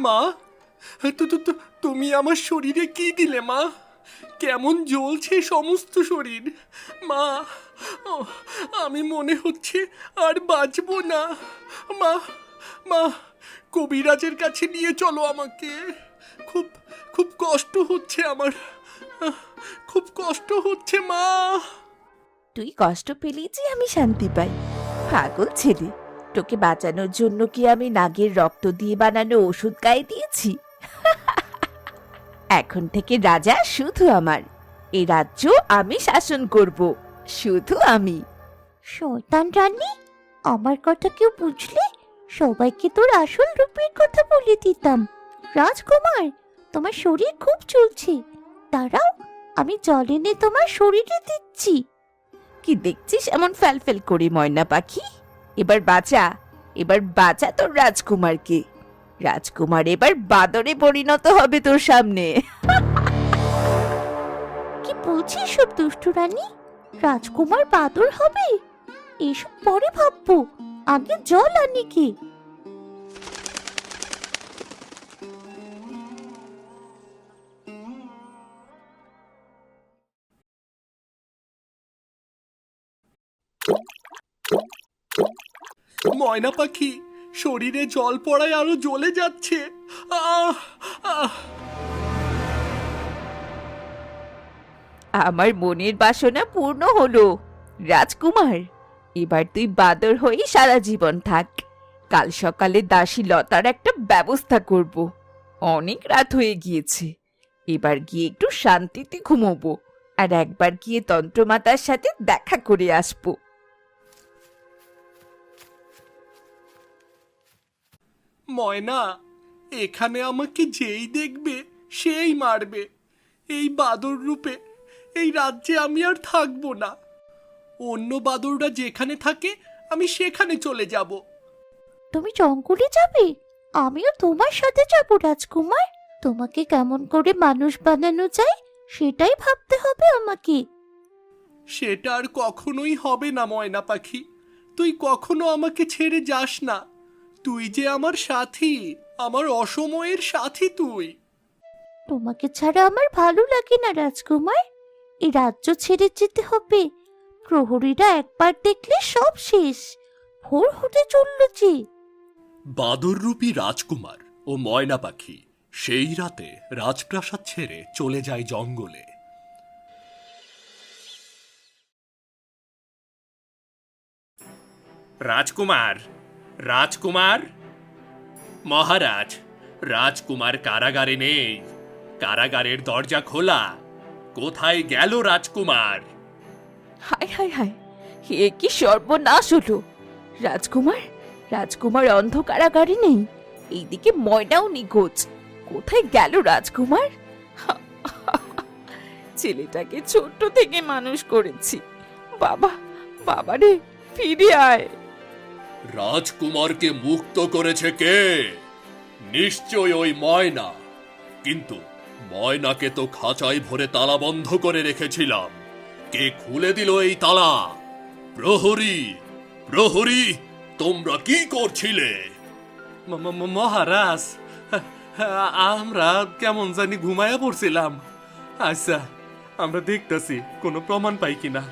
মা, তুমি আমার শরীরে কি দিলে মা? কেমন জ্বলছে সমস্ত শরীর মা। ও, আমি মনে হচ্ছে আর বাঁচবো না মা। মা, কবিরাজের কাছে নিয়ে চলো আমাকে। খুব খুব কষ্ট হচ্ছে আমার, খুব কষ্ট হচ্ছে মা। তুই কষ্ট পেলেই যে আমি শান্তি পাই। পাগল ছেলে, তোকে বাঁচানোর জন্য কি আমি নাগের রক্ত দিয়ে বানানো ওষুধ গায়ে দিয়েছি? এখন থেকে রাজা শুধু আমার। এই রাজ্য আমি শাসন করব, শুধু আমি। শয়তান রানী, আমার কথা কেউ বুঝলে সবাইকে তোর আসল রূপের কথা বলে দিতাম। রাজকুমার, তোমার শরীর খুব চলছে, দাঁড়াও, আমি জল এনে তোমার শরীরে দিচ্ছি। কি দেখছিস এমন ফ্যালফেল করে ময়না পাখি? এবার বাঁচা, এবার বাঁচা তোর রাজকুমারকে। রাজকুমার এবার বাদরে পরিণত হবে তোর সামনে। কি বলছিস সব দুষ্ট রানী? রাজকুমার বাদর হবে? এসব পরে ভাববো, আগে জল আনি কি। ময়না পাখি, শরীরে জল পড়ায় আরো জ্বলে যাচ্ছে। আহ আহ আমার মনের বাসনা পূর্ণ হলো। রাজকুমার, এবার তুই বাদর হয়ে সারা জীবন থাক। কাল সকালে দাসী লতার একটা ব্যবস্থা করব। অনেক রাত হয়ে গিয়েছে, এবার গিয়ে একটু শান্তিতে ঘুমোবো, আর একবার গিয়ে তন্ত্রমাতার সাথে দেখা করে আসবো। ময়না, এখানে আমাকে যেই দেখবে সেই মারবে। এই বাদর রূপে এই রাজ্যে আমি আর থাকবো না। অন্য বাদররা যেখানে থাকে আমি সেখানে চলে যাব। তুমি জঙ্গলে যাবে? আমিও তোমার সাথে যাব রাজকুমার। তোমাকে কেমন করে মানুষ বানানো যায় সেটাই ভাবতে হবে আমাকে। সেটা আর কখনোই হবে না ময়না পাখি। তুই কখনো আমাকে ছেড়ে যাস না। তুই যে আমার সাথী, আমার অসময়ের সাথী তুই। তোমাকে ছাড়া আমার ভালো লাগে না রাজকুমার। এই রাজ্য ছেড়ে যেতে হবে। প্রহরীরা একবার দেখলে সব শেষ। ভোর হতে চলল যে। বাদররূপী রাজকুমার ও ময়না পাখি সেই রাতে রাজপ্রাসাদ ছেড়ে চলে যায় জঙ্গলে। রাজকুমার, রাজকুমার, মহারাজ, রাজকুমার কারাগারে নেই। কারাগারের দরজা খোলা। কোথায় গেল রাজকুমার? হায় হায় হায়, এ কি সর্বনাশ হলো! রাজকুমার, রাজকুমার অন্ধ কারাগারে নেই। এইদিকে ময়নাও নিখোঁজ। কোথায় গেল রাজকুমার? ছেলেটাকে ছোট্ট থেকে মানুষ করেছি। বাবা, বাবা রে, ফিরে আয়। রাজকুমারকে মুক্ত করেছে কে? নিশ্চয় ওই ময়না। কিন্তু ময়নাকে তো খাঁচায় ভরে তালা বন্ধ করে রেখেছিলাম। কে খুলে দিল এই তালা? প্রহরী, প্রহরী, তোমরা কি করছিলে? মহারাজ, আমরা কেমন জানি ঘুমায়া পড়ছিলাম। আচ্ছা, আমরা দেখতেছি কোনো প্রমাণ পাই কিনা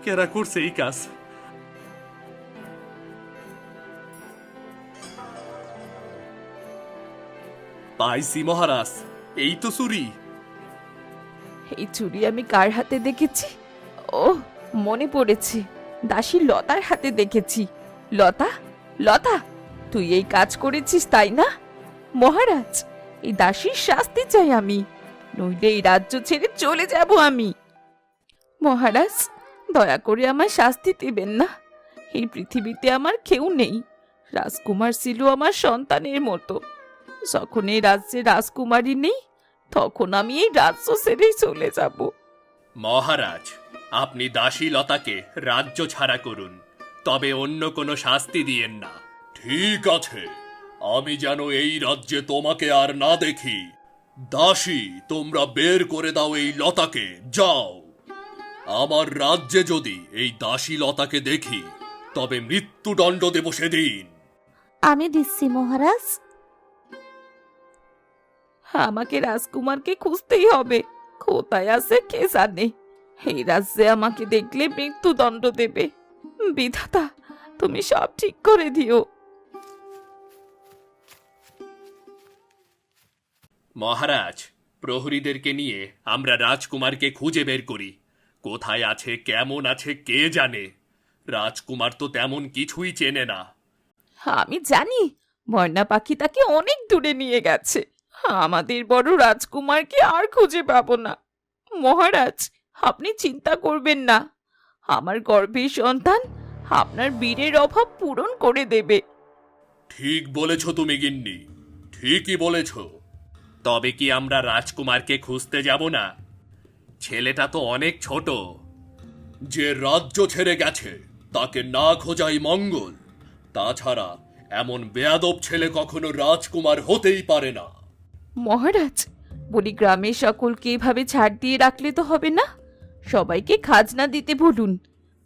কেরা করছে এই কাজ। পাইছি মহারাজ, এই তো চুরি। এই চুরি আমি কার হাতে দেখেছি? ও, মনে পড়েছে, দাসী লতার হাতে দেখেছি। লতা, লতা, তুই এই কাজ করেছিস তাই না? মহারাজ, এই দাসীর শাস্তি চাই আমি, নইলে এই রাজ্য ছেড়ে চলে যাব আমি। মহারাজ, দয়া করে আমার শাস্তি দেবেন না। এই পৃথিবীতে আমার কেউ নেই। রাজকুমার ছিল আমার সন্তানের মতো। যখন এই রাজ্যে রাজকুমারী নেই, তখন আমি এই রাজ্য ছেড়েই চলে যাব। মহারাজ, আপনি দাসী লতাকে রাজ্য ছাড়া করুন, তবে অন্য কোনো শাস্তি দিয়েন না। ঠিক আছে, আমি যেন এই রাজ্যে তোমাকে আর না দেখি। দাসী, তোমরা বের করে দাও এই লতাকে, যাও। আমার রাজ্যে যদি এই দাসী লতাকে দেখি, তবে মৃত্যুদণ্ড দেব সেদিন। আমি দিচ্ছি মহারাজ। আমাকে রাজকুমারকে খুঁজতেই হবে। কোথায় আছে কে জানে। এই রাজ্যে আমাকে দেখলে মৃত্যুদণ্ড দেবে। বিধাতা, তুমি সব ঠিক করে দিও। মহারাজ, প্রহরীদেরকে নিয়ে আমরা রাজকুমারকে খুঁজে বের করি। কোথায় আছে, কেমন আছে কে জানে। রাজকুমার তো তেমন কিছুই চেনে না। আমি জানি ময়না পাখি তাকে অনেক দূরে নিয়ে গেছে। আমাদের বড় রাজকুমারকে আর খুঁজে পাবো না। মহারাজ, আপনি চিন্তা করবেন না। আমার গর্ভের সন্তান আপনার বীরের অভাব পূরণ করে দেবে। ঠিক বলেছ তুমি গিন্নি, ঠিকই বলেছ। তবে কি আমরা রাজকুমারকে খুঁজতে যাব না? ছেলেটা তো অনেক ছোট। যে রাজ্য ছেড়ে গেছে তাকে না খোঁজাই মঙ্গল। তাছাড়া এমন বেয়াদব ছেলে কখনো রাজকুমার হতেই পারে না। মহারাজ, বলি গ্রামের সকলকে এভাবে ছাড় দিয়ে রাখলে তো হবে না। সবাইকে খাজনা দিতে বলুন।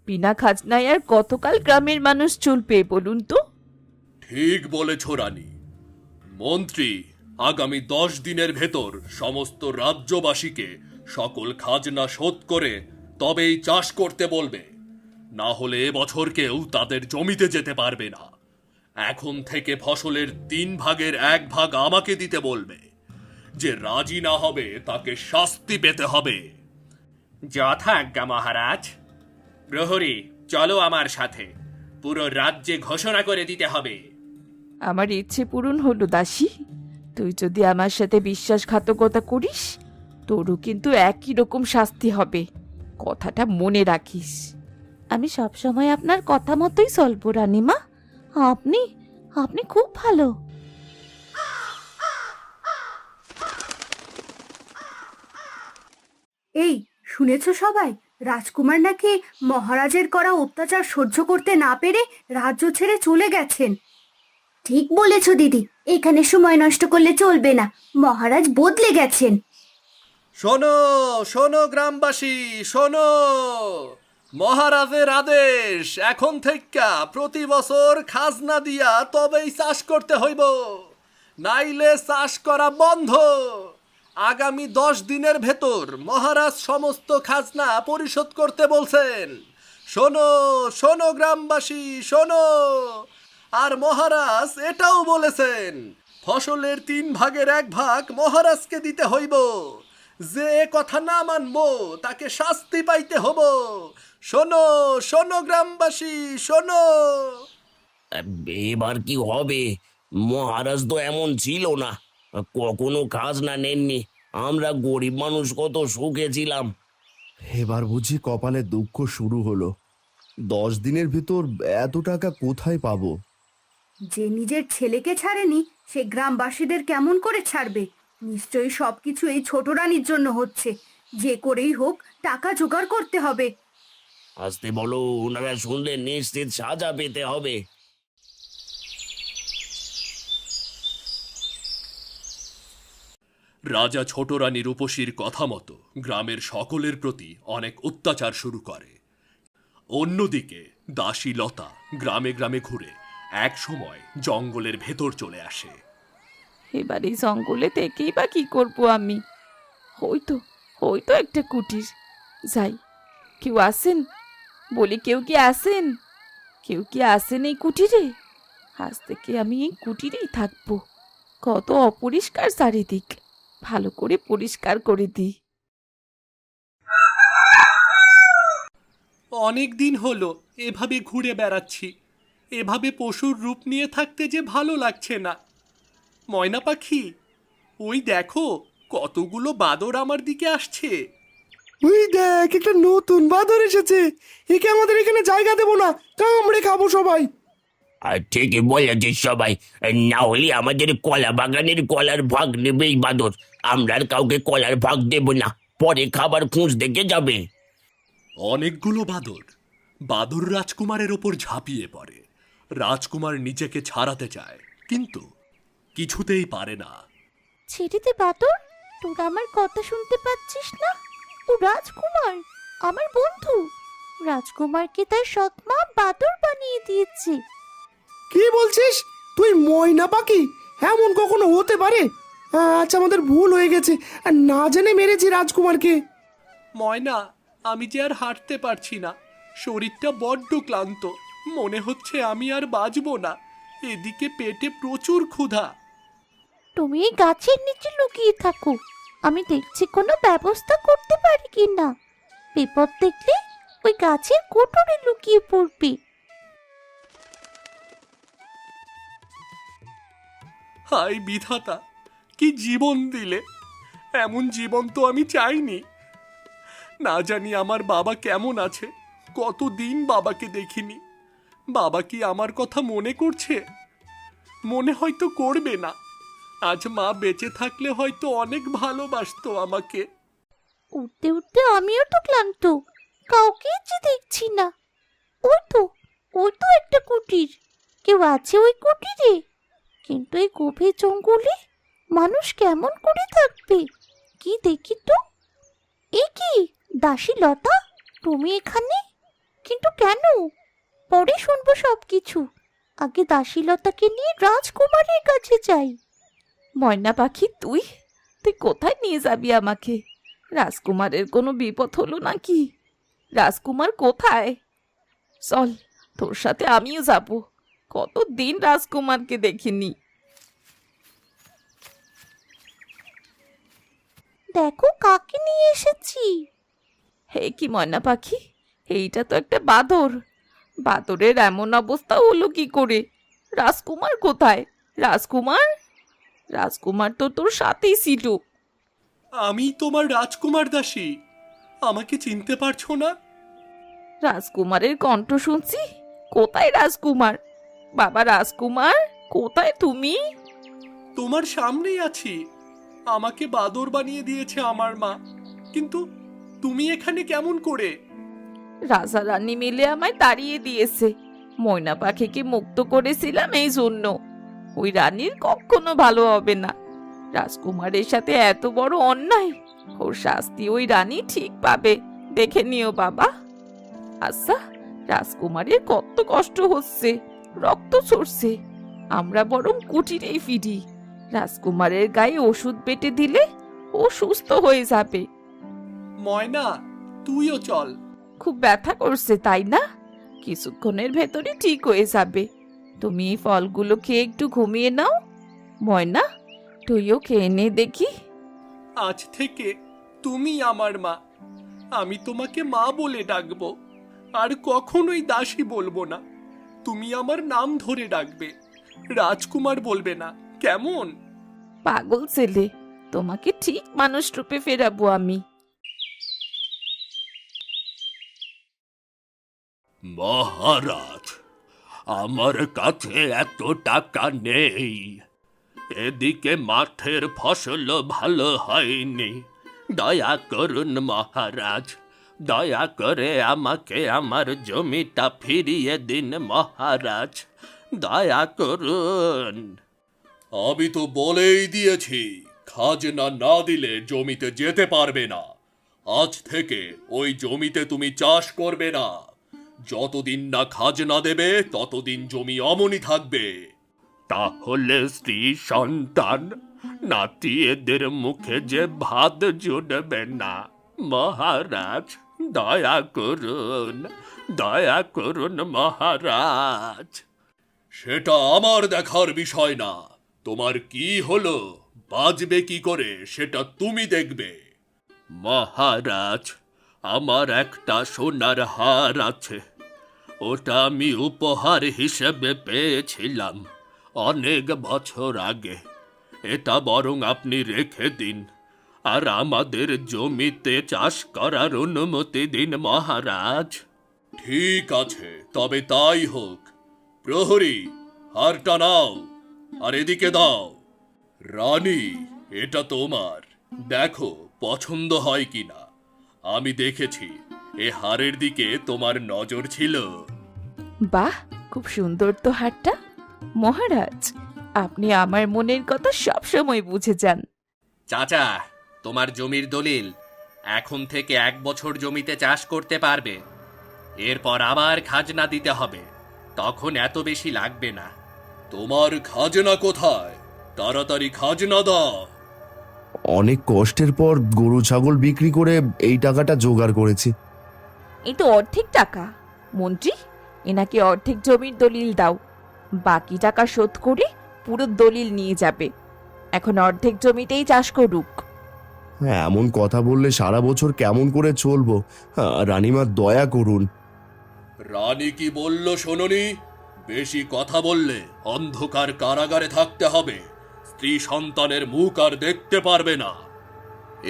বিনা খাজনায় আর কতকাল গ্রামের মানুষ চলবে বলুন তো? ঠিক বলেছ রানী। মন্ত্রী আগামী 10 দিনের ভেতর সমস্ত রাজ্যবাসীকে সকল খাজনা শোধ করে তবেই চাষ করতে বলবে। না হলে এবছর কেউ তাদের জমিতে যেতে পারবে না। এখন থেকে ফসলের 3 ভাগের 1 ভাগ আমাকে দিতে বলবে। যে রাজি না হবে তাকে শাস্তি পেতে হবে। যথাজ্ঞা মহারাজ। প্রহরী, চলো আমার সাথে। পুরো রাজ্যে ঘোষণা করে দিতে হবে। আমার ইচ্ছে পূরণ হলো দাসী। তুই যদি আমার সাথে বিশ্বাসঘাতকতা করিস, তোরও কিন্তু একই রকম শাস্তি হবে। কথাটা মনে রাখিস। আমি সবসময় আপনার কথা মতোই চলবো রানীমা। আপনি আপনি খুব ভালো। এই শুনেছো সবাই, রাজকুমার নাকি মহারাজের করা অত্যাচার সহ্য করতে না পেরে রাজ্য ছেড়ে চলে গেছেন। ঠিক বলেছো দিদি, এখানে সময় নষ্ট করলে চলবে না। মহারাজ বদলে গেছেন। শোনো শোনো গ্রামবাসী, শোনো। মহারাজের আদেশ, এখন থেকে প্রতি বছর খাজনা দিয়া তবেই চাষ করতে হইব, নাইলে চাষ করা বন্ধ। আগামী 10 দিনের ভেতর মহারাজ সমস্ত খাজনা পরিশোধ করতে বলছেন। শোনো শোনো গ্রামবাসী, শোনো। আর মহারাজ এটাও বলেছেন ফসলের 3 ভাগের 1 ভাগ মহারাজকে দিতে হইব। যে এ কথা না মানবো তাকে শাস্তি পাইতে হব। শোনো শোনো গ্রামবাসী, শোনো। এবার কি হবে? মহারাজ তো এমন ছিল না, কখনো খাজনা নেননি। আমরা গরিব মানুষ কত সুখে ছিলাম। এবার বুঝি কপালে দুঃখ শুরু হলো। 10 দিনের ভিতর এত টাকা কোথায় পাবো? যে নিজের ছেলেকে ছাড়েনি সে গ্রামবাসীদের কেমন করে ছাড়বে? নিশ্চয়ই সবকিছু এই ছোট রানীর জন্য হচ্ছে। যে করেই হোক টাকা জোগাড় করতে হবে। আসতে বলো, ওনারা শুনলে নিশ্চিত সাজা পেতে হবে। রাজা ছোট রানী রূপসীর কথা মতো গ্রামের সকলের প্রতি অনেক অত্যাচার শুরু করে। অন্যদিকে দাসী লতা গ্রামে গ্রামে ঘুরে এক সময় জঙ্গলের ভেতর চলে আসে। এবার এই জঙ্গলে থেকেই বা কি করবো আমি? ওই তো একটা কুটির। যাই, কেউ আসেন? বলি, কেউ কি আসেন? কেউ কি আসেন এই কুটিরে? আজ থেকে আমি এই কুটিরেই থাকবো। কত অপরিষ্কার চারিদিক, ভালো করে পরিষ্কার করে দিই। অনেক দিন হলো এভাবে ঘুরে বেড়াচ্ছি। এভাবে পশুর রূপ নিয়ে থাকতে যে ভালো লাগছে না। ময়না পাখি, ওই দেখো কতগুলো বাদর আমার দিকে আসছে। ওই দেখ, একটা নতুন বাদর এসেছে। একে আমাদের এখানে জায়গা দেবো না, কামড়ে খাবো সবাই। আর ঠিকই বলেছিস সবাই। না হলে আমাদের কলা বাগানের কলার ভাগ নেবে এই বাদর। আমরা আর কাউকে কলার ভাগ দেব না, পরে খাবার খুঁজ দেখে যাবে। অনেকগুলো বাদর বাদর রাজকুমারের ওপর ঝাঁপিয়ে পড়ে। রাজকুমার নিজেকে ছাড়াতে চায়, কিন্তু কিছুতেই পারে না। ছেড়ে দে বাদর, তোরা আমার কথা শুনতে পাচ্ছিস না? ও রাজকুমার, আমার বন্ধু। রাজকুমারকে তার সৎ মা বাদর বানিয়ে দিয়েছে। কি বলছিস তুই? ময়না পাখি এমন কখনো হতে পারে? আচ্ছা আমাদের ভুল হয়ে গেছে, আর না জেনে মেরেছি রাজকুমারকে। ময়না, আমি যে আর হাঁটতে পারছি না, শরীরটা বড্ড ক্লান্ত, মনে হচ্ছে আমি আর বাঁচবো না। এদিকে পেটে প্রচুর ক্ষুধা। তুমি এই গাছের নিচে লুকিয়ে থাকো, আমি দেখছি কোনো ব্যবস্থা করতে পারি কি না। বিপদ দেখলে ওই গাছের কোটরে লুকিয়ে পড়বে। হায় বিধাতা, কি জীবন দিলে! এমন জীবন তো আমি চাইনি। না জানি আমার বাবা কেমন আছে, কতদিন বাবাকে দেখিনি। বাবা কি আমার কথা মনে করছে? মনে হয়তো করবে না। আজ মা বেঁচে থাকলে হয়তো অনেক ভালোবাসতো আমাকে। উঠতে উঠতে আমিও তো ক্লান্ত, কাউকে যে দেখছি না। ওই তো একটা কুটির, কেউ আছে ওই কুটিরে? কিন্তু এই গভীর জঙ্গলে মানুষ কেমন করে থাকবে? কি দেখি তো। এ কি দাসী লতা, তুমি এখানে? কিন্তু কেন? পরে শুনবো সব কিছু। আগে দাসী লতাকে নিয়ে রাজকুমারের কাছে যাই। ময়না পাখি, তুই তুই কোথায় নিয়ে যাবি আমাকে? রাজকুমারের কোনো বিপদ হলো নাকি? রাজকুমার কোথায়? চল, তোর সাথে আমিও যাব। কতদিন রাজকুমারকে দেখিনি। দেখো কাকে নিয়ে এসেছি। হে কি ময়না পাখি, এইটা তো একটা বাদর। বাদরের এমন অবস্থা হলো কি করে? রাজকুমার কোথায়? রাজকুমার রাজকুমার তো তোর সাথেই ছিল। আমি তোমার রাজকুমার দাসী, আমাকে চিনতে পারছো না? রাজকুমারের কণ্ঠ শুনছি। কোথায় রাজকুমার? বাবা রাজকুমার, কোথায় তুমি? তোমার সামনেই আছি। আমাকে বাদর বানিয়ে দিয়েছে আমার মা, কিন্তু তুমি এখানে কেমন করে? রাজা রানী মিলে আমায় তাড়িয়ে দিয়েছে। ময়না পাখিকে মুক্ত করেছিলাম এই জন্য। ওই রানীর কখনো ভালো হবে না। রাজকুমারের সাথে এত বড় অন্যায়, ওর শাস্তি ওই রানী ঠিক পাবে। দেখে নিও বাবা। আচ্ছা, রাজকুমারের কত কষ্ট হচ্ছে, রক্ত ঝরছে। আমরা বরং কুটিরেই ফিরি। রাজকুমারের গায়ে ওষুধ বেটে দিলে ও সুস্থ হয়ে যাবে। ময়না, তুইও চল। খুব ব্যথা করছে তাই না? কিছুক্ষণের ভেতরে ঠিক হয়ে যাবে। তুমি এই ফলগুলো খেয়ে একটু ঘুমিয়ে নাও। ময়না, তুইও খেয়ে নে দেখি। আজ থেকে তুমি আমার মা। আমি তোমাকে মা বলে ডাকবো, আর কখনোই দাসী বলবো না। তুমি আমার নাম ধরে ডাকবে, রাজকুমার বলবে না, কেমন? পাগল ছেলে, তোমাকে ঠিক মানুষ রূপে ফেরাবো আমি। মহারাজ, আমার কাছে এত টাকা নেই। এদিকে মাঠের ফসল ভালো হয়নি। দয়া করুন মহারাজ, দয়া করে আমাকে আমার জমিটা ফিরিয়ে দিন মহারাজ, দয়া করুন। আমি তো বলেই দিয়েছি, খাজনা না দিলে জমিতে যেতে পারবে না। আজ থেকে ওই জমিতে তুমি চাষ করবে না। যতদিন না খাজনা দেবে ততদিন জমি অমনি থাকবে। তাহলে স্ত্রী সন্তান নাতি এদের মুখে যে ভাত জুটবে না। মহারাজ, দয়া করুন, দয়া করুন মহারাজ। সেটা আমার দেখার বিষয় না। তোমার কি হলো, বাঁচবে কি করে সেটা তুমি দেখবে। মহারাজ, আমার একটা সোনার হার আছে। ওটা আমি উপহার হিসেবে পেয়েছিলাম অনেক বছর আগে। এটা বরং আপনি রেখে দিন, আর আমাদের জমিতে চাষ করার অনুমতি দিন মহারাজ। ঠিক আছে, তবে তাই হোক। প্রহরী, হারটা নাও, আর এদিকে দাও। রানী, এটা তোমার। দেখো পছন্দ হয় কিনা। আমি দেখেছি এ হারের দিকে তোমার নজর ছিল। বাহ, খুব সুন্দর তো হারটা। মহারাজ, আপনি আমার মনের কথা সব সময় বুঝে যান। চাচা, তোমার জমির দলিল। এখন থেকে 1 বছর জমিতে চাষ করতে পারবে। এরপর আবার খাজনা দিতে হবে, তখন এত বেশি লাগবে না। তোমার খাজনা কোথায়? তাড়াতাড়ি খাজনা দাও। অনেক কষ্টের পর গরু ছাগল বিক্রি করে এই টাকাটা জোগাড় করেছি। এই তো অর্ধেক টাকা। মন্ত্রী, এনাকে অর্ধেক জমির দলিল দাও, বাকি টাকা শোধ করে পুরো দলিল নিয়ে যাবে। এখন অর্ধেক জমিতেই চাষ করুক। হ্যাঁ, এমন কথা বললে সারা বছর কেমন করে চলবো? রানীমা দয়া করুন। রানী কি বলল শোনোনি? বেশি কথা বললে অন্ধকার কারাগারে থাকতে হবে, স্ত্রী সন্তানের মুখ আর দেখতে পারবে না।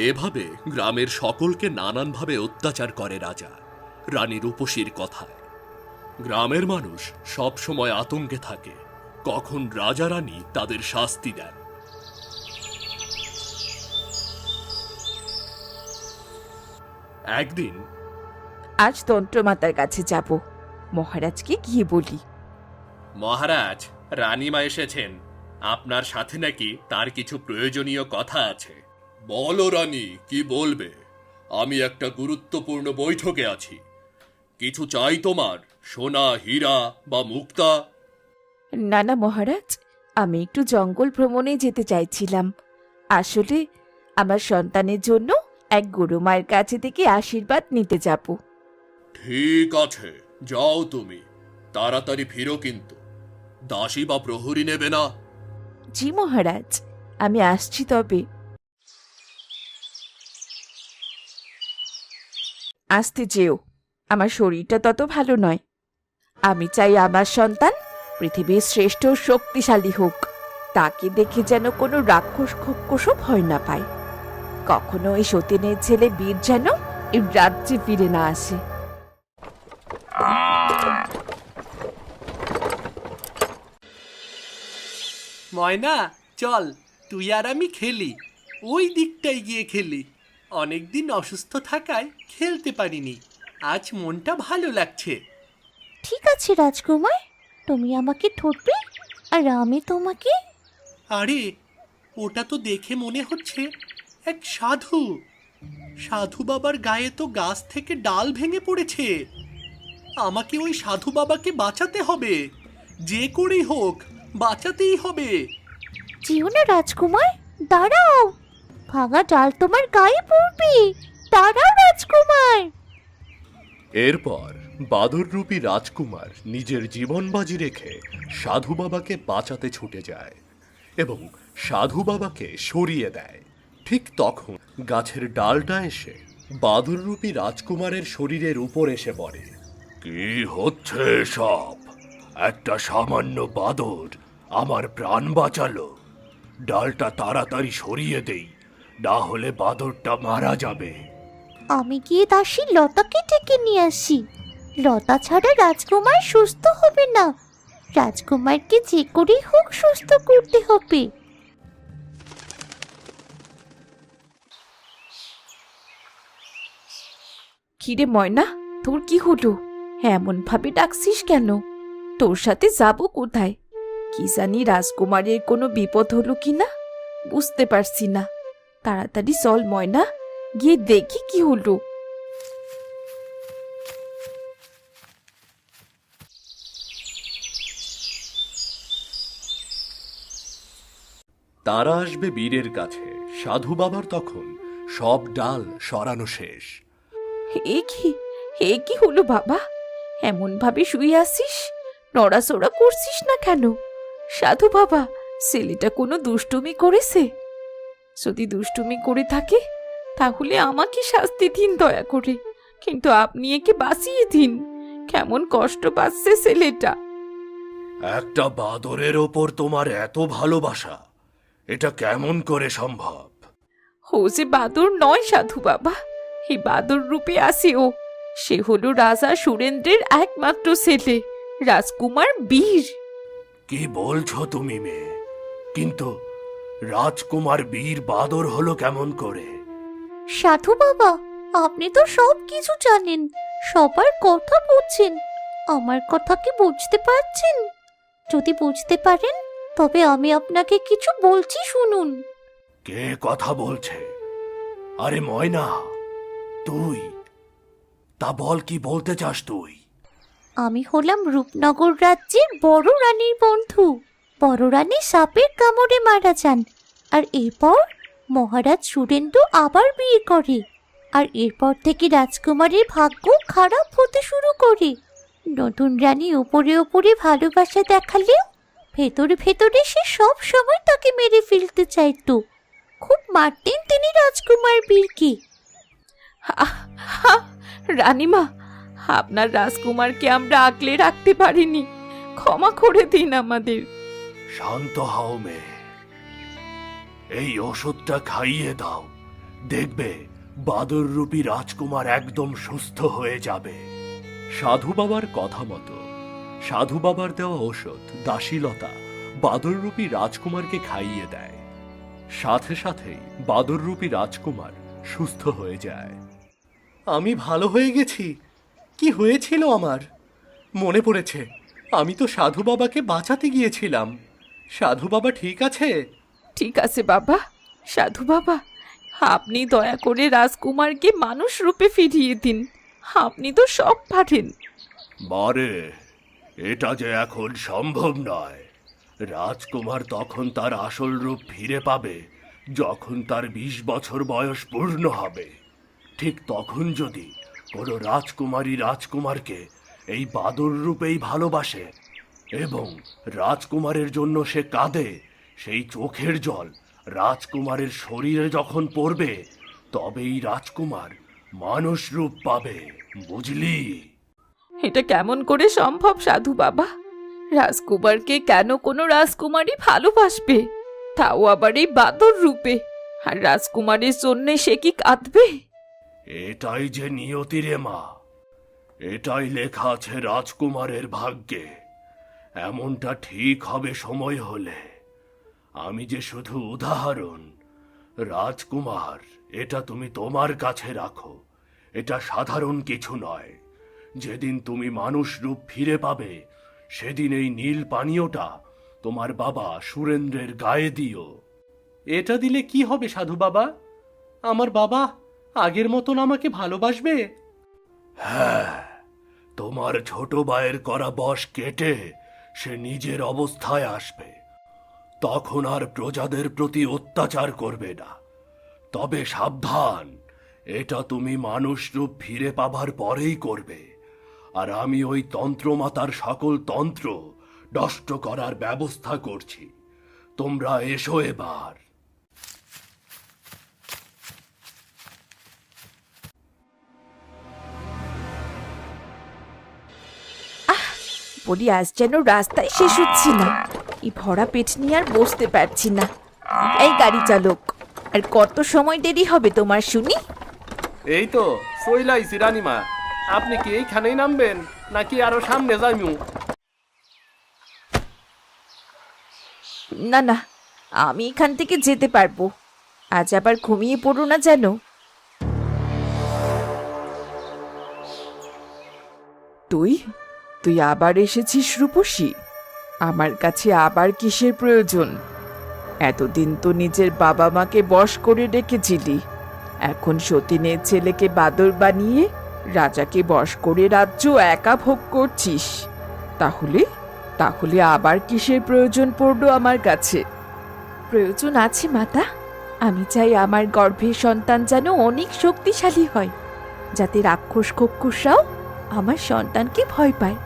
এভাবে গ্রামের সকলকে নানানভাবে অত্যাচার করে রাজা রানী রূপসীর কথায়। গ্রামের মানুষ সব সময় আতঙ্কে থাকে কখন রাজা রানী তাদের শাস্তি দেন। একদিন আজ তন্ত্রমাতার কাছে যাব, মহারাজকে গিয়ে বলি। মহারাজ, রানীমা এসেছেন, আপনার সাথে নাকি তার কিছু প্রয়োজনীয় কথা আছে। বলো রানী, কি বলবে? আমি একটা গুরুত্বপূর্ণ বৈঠকে আছি। কিছু চাই তোমার? সোনা, হীরা বা মুক্তা? না না মহারাজ, আমি একটু জঙ্গল ভ্রমণে যেতে চাইছিলাম। আসলে আমার সন্তানের জন্য এক গরু মায়ের কাছে থেকে আশীর্বাদ নিতে যাব। ঠিক আছে, যাও তুমি, তাড়াতাড়ি ফিরো কিন্তু। দাসী বা প্রহরী নেবে না? জি মহারাজ, আমি আসছি তবে। আসতে যেও, আমার শরীরটা তত ভালো নয়। আমি চাই আমার সন্তান পৃথিবীর শ্রেষ্ঠ শক্তিশালী হোক, তাকে দেখে যেন কোনো রাক্ষস খোক্কসও ভয় না পায়। কখনো এই সতীনের ছেলে বীর যেন এই রাজ্যে ফিরে না আসে। ময়না, চল তুই আর আমি খেলি, ওই দিকটায় গিয়ে খেলি। অনেকদিন অসুস্থ থাকায় খেলতে পারিনি, আজ মনটা ভালো লাগছে। ঠিক আছে রাজকুমার, তুমি আমাকে ধরবে আর আমি তোমাকে। আরে, ওটা তো দেখে মনে হচ্ছে এক সাধু। সাধু বাবার গায়ে তো গাছ থেকে ডাল ভেঙে পড়েছে। আমাকে ওই সাধু বাবাকে বাঁচাতে হবে, যে করেই হোক বাঁচাতেই হবে। যেও না রাজকুমার, দাঁড়াও, ভাঙা ডাল তোমার গায়ে পড়বে। দাঁড়াও রাজকুমার। এরপর বাদররূপী রাজকুমার নিজের জীবন বাজি রেখে সাধু বাবাকে বাঁচাতে ছুটে যায় এবং সাধু বাবাকে সরিয়ে দেয়। ঠিক তখন গাছের ডালটা এসে বাদররূপী রাজকুমারের শরীরের উপর এসে পড়ে। কি হচ্ছে সব? একটা সামান্য বাদর আমার প্রাণ বাঁচালো। ডালটা তাড়াতাড়ি সরিয়ে দেই, না হলে বাদরটা মারা যাবে। আমি গিয়ে দাসী লতাকে ডেকে নিয়ে আসি। লতা ছাড়া রাজকুমার সুস্থ হবে না। রাজকুমারকে যে করেই হোক সুস্থ করতে হবে। কিরে ময়না, তোর কি হলো? এমন ভাবে ডাকছিস কেন? তোর সাথে যাব কোথায়? কি জানি রাজকুমারের কোনো বিপদ হলো কিনা, বুঝতে পারছি না। তাড়াতাড়ি চল ময়না, গিয়ে দেখি কি হলো। তারা আসবে বীরের কাছে। সাধু বাবার তখন সব ডাল সরানো শেষ। এ কি হলো বাবা? এমন ভাবে শুয়ে আসিস, নড়াচড়া করছিস না কেন? সাধু বাবা, ছেলেটা কোনো দুষ্টুমি করেছে? যদি দুষ্টুমি করে থাকে তাহলে আমাকে শাস্তি দিন দয়া করে, কিন্তু আপনি একে বাঁচিয়ে দিন। কেমন কষ্ট পাচ্ছে ছেলেটা। একটা বাদরের ওপর তোমার এত ভালোবাসা, এটা কেমন করে সম্ভব? ও যে বাদর নয় সাধু বাবা, এই বাদর রূপে আসে ও। সে হলো রাজা সুরেন্দ্রের একমাত্র ছেলে, রাজকুমার বীর। কি বলছো তুমি মেয়ে? কিন্তু রাজকুমার বীর বাদর হলো কেমন করে? সাধু বাবা, আপনি তো সব কিছু জানেন, সবার কথা বুঝছেন। আমার কথা কি বুঝতে পারছেন? যদি বুঝতে পারেন তবে আমি আপনাকে কিছু বলছি, শুনুন। কে কথা বলছে? আরে ময়না, তুই? তা বল, কি বলতে চাস তুই? আমি হলাম রূপনগর রাজ্যের বড় রানীর বন্ধু। বড় রানী সাপের কামড়ে মারা যান, আর এরপর মহারাজ সুরেন্দ্র আবার বিয়ে করে, আর এরপর থেকে রাজকুমারের ভাগ্য খারাপ হতে শুরু করে। নতুন রানী উপরে উপরে ভালোবাসা দেখালেও ভেতরে ভেতরে সে সব সময় তাকে মেরে ফেলতে চাইতো। খুব মারতেন তিনি রাজকুমার বীরকে। রানীমা, আপনার রাজকুমারকে আমরা আগলে রাখতে পারিনি, ক্ষমা করে দিন আমাদের। শান্ত হও মেয়ে, এই ওষুধটা খাইয়ে দাও, দেখবে বাদররূপী রাজকুমার একদম সুস্থ হয়ে যাবে। সাধু বাবার কথা মতো সাধু বাবার দেওয়া ওষুধ দাসীলতা বাদররূপী রাজকুমারকে খাইয়ে দেয়। সাথে সাথেই বাদররূপী রাজকুমার সুস্থ হয়ে যায়। আমি ভালো হয়ে গেছি। কি হয়েছিল আমার? মনে পড়েছে, আমি তো সাধু বাবাকে বাঁচাতে গিয়েছিলাম। সাধু বাবা ঠিক আছে? ঠিক আছে বাবা। সাধু বাবা, আপনি দয়া করে রাজকুমারকে মানুষ রূপে ফিরিয়ে দিন। আপনি তো সব পারেন। মারে, এটা যে এখন সম্ভব নয়। রাজকুমার তখন তার আসল রূপ ফিরে পাবে যখন তার 20 বছর বয়স পূর্ণ হবে। ঠিক তখন যদি কোনো রাজকুমারী রাজকুমারকে এই বাদর রূপেই ভালোবাসে এবং রাজকুমারের জন্য সে কাঁদে, সেই চোখের জল রাজকুমারের শরীরে যখন পড়বে, তবেই রাজকুমার মানুষ রূপ পাবে, বুঝলি? এটা কেমন করে সম্ভব সাধু বাবা? রাজকুমারকে কেন কোনো রাজকুমারী ভালোবাসবে, তাও আবার এই বাদর রূপে? আর রাজকুমারের জন্যে সে কি কাঁদবে? এটাই যে নিয়তি রে মা, এটাই লেখা আছে রাজকুমারের ভাগ্যে। এমনটা ঠিক হবে সময় হলে। আমি যে শুধু উদাহরণ। রাজকুমার, এটা তুমি তোমার কাছে রাখো। এটা সাধারণ কিছু নয়। যেদিন তুমি মানুষ রূপ ফিরে পাবে, সেদিন এই নীল পানীয়টা তোমার বাবা সুরেন্দ্রের গায়ে দিও। এটা দিলে কি হবে সাধু বাবা? আমার বাবা আগের মতন আমাকে ভালোবাসবে? হ্যাঁ, তোমার ছোট ভাইয়ের করা বশ কেটে সে নিজের অবস্থায় আসবে। তখন আর প্রজাদের প্রতি অত্যাচার করবে না। তবে সাবধান, এটা তুমি মানুষ রূপ ফিরে পাবার পরেই করবে। আর আমি ওই তন্ত্রমাতার সকল তন্ত্র নষ্ট করার ব্যবস্থা করছি। তোমরা এসো এবার। বলি, আজ যেন রাস্তায় শেষ হচ্ছে না। এই ভরা পেট নিয়ে আর বসতে পারছি না। এই গাড়ি চালক, আর কত সময় দেরি হবে তোমার শুনি? এই তো সইলাইছি রানীমা। আপনি কি এইখানেই নামবেন নাকি আরো সামনে যাইমু? না না, আমি এখান থেকে যেতে পারবো। আজ আবার ঘুমিয়ে পড়ো না যেন। তুই তুই আবার এসেছিস রূপসী? আমার কাছে আবার কিসের প্রয়োজন? এতদিন তো নিজের বাবা মাকে বশ করে রেখেছিলি, এখন সতীনের ছেলেকে বাদর বানিয়ে রাজাকে বশ করে রাজ্য একা ভোগ করছিস। তাহলে তাহলে আবার কিসের প্রয়োজন পড়লো আমার কাছে? প্রয়োজন আছে মাতা। আমি চাই আমার গর্ভের সন্তান যেন অনেক শক্তিশালী হয়, যাতে রাক্ষস খক্ষসরাও আমার সন্তানকে ভয় পায়।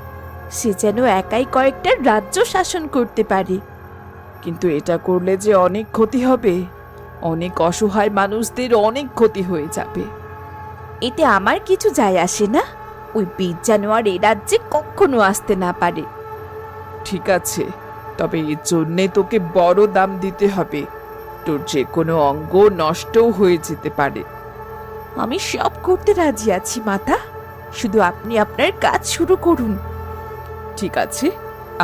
সে যেন একাই কয়েকটা রাজ্য শাসন করতে পারে। কিন্তু এটা করলে যে অনেক ক্ষতি হবে। অনেক অসহায় মানুষদের অনেক ক্ষতি হয়ে যাবে। এতে আমার কিছু যায় আসে না। ওই বীর জানোয়ার এ রাজ্যে কখনো আসতে না পারে। ঠিক আছে, তবে এর জন্যে তোকে বড় দাম দিতে হবে। তোর যে কোনো অঙ্গ নষ্টও হয়ে যেতে পারে। আমি সব করতে রাজি আছি মাতা, শুধু আপনি আপনার কাজ শুরু করুন। ঠিক আছে,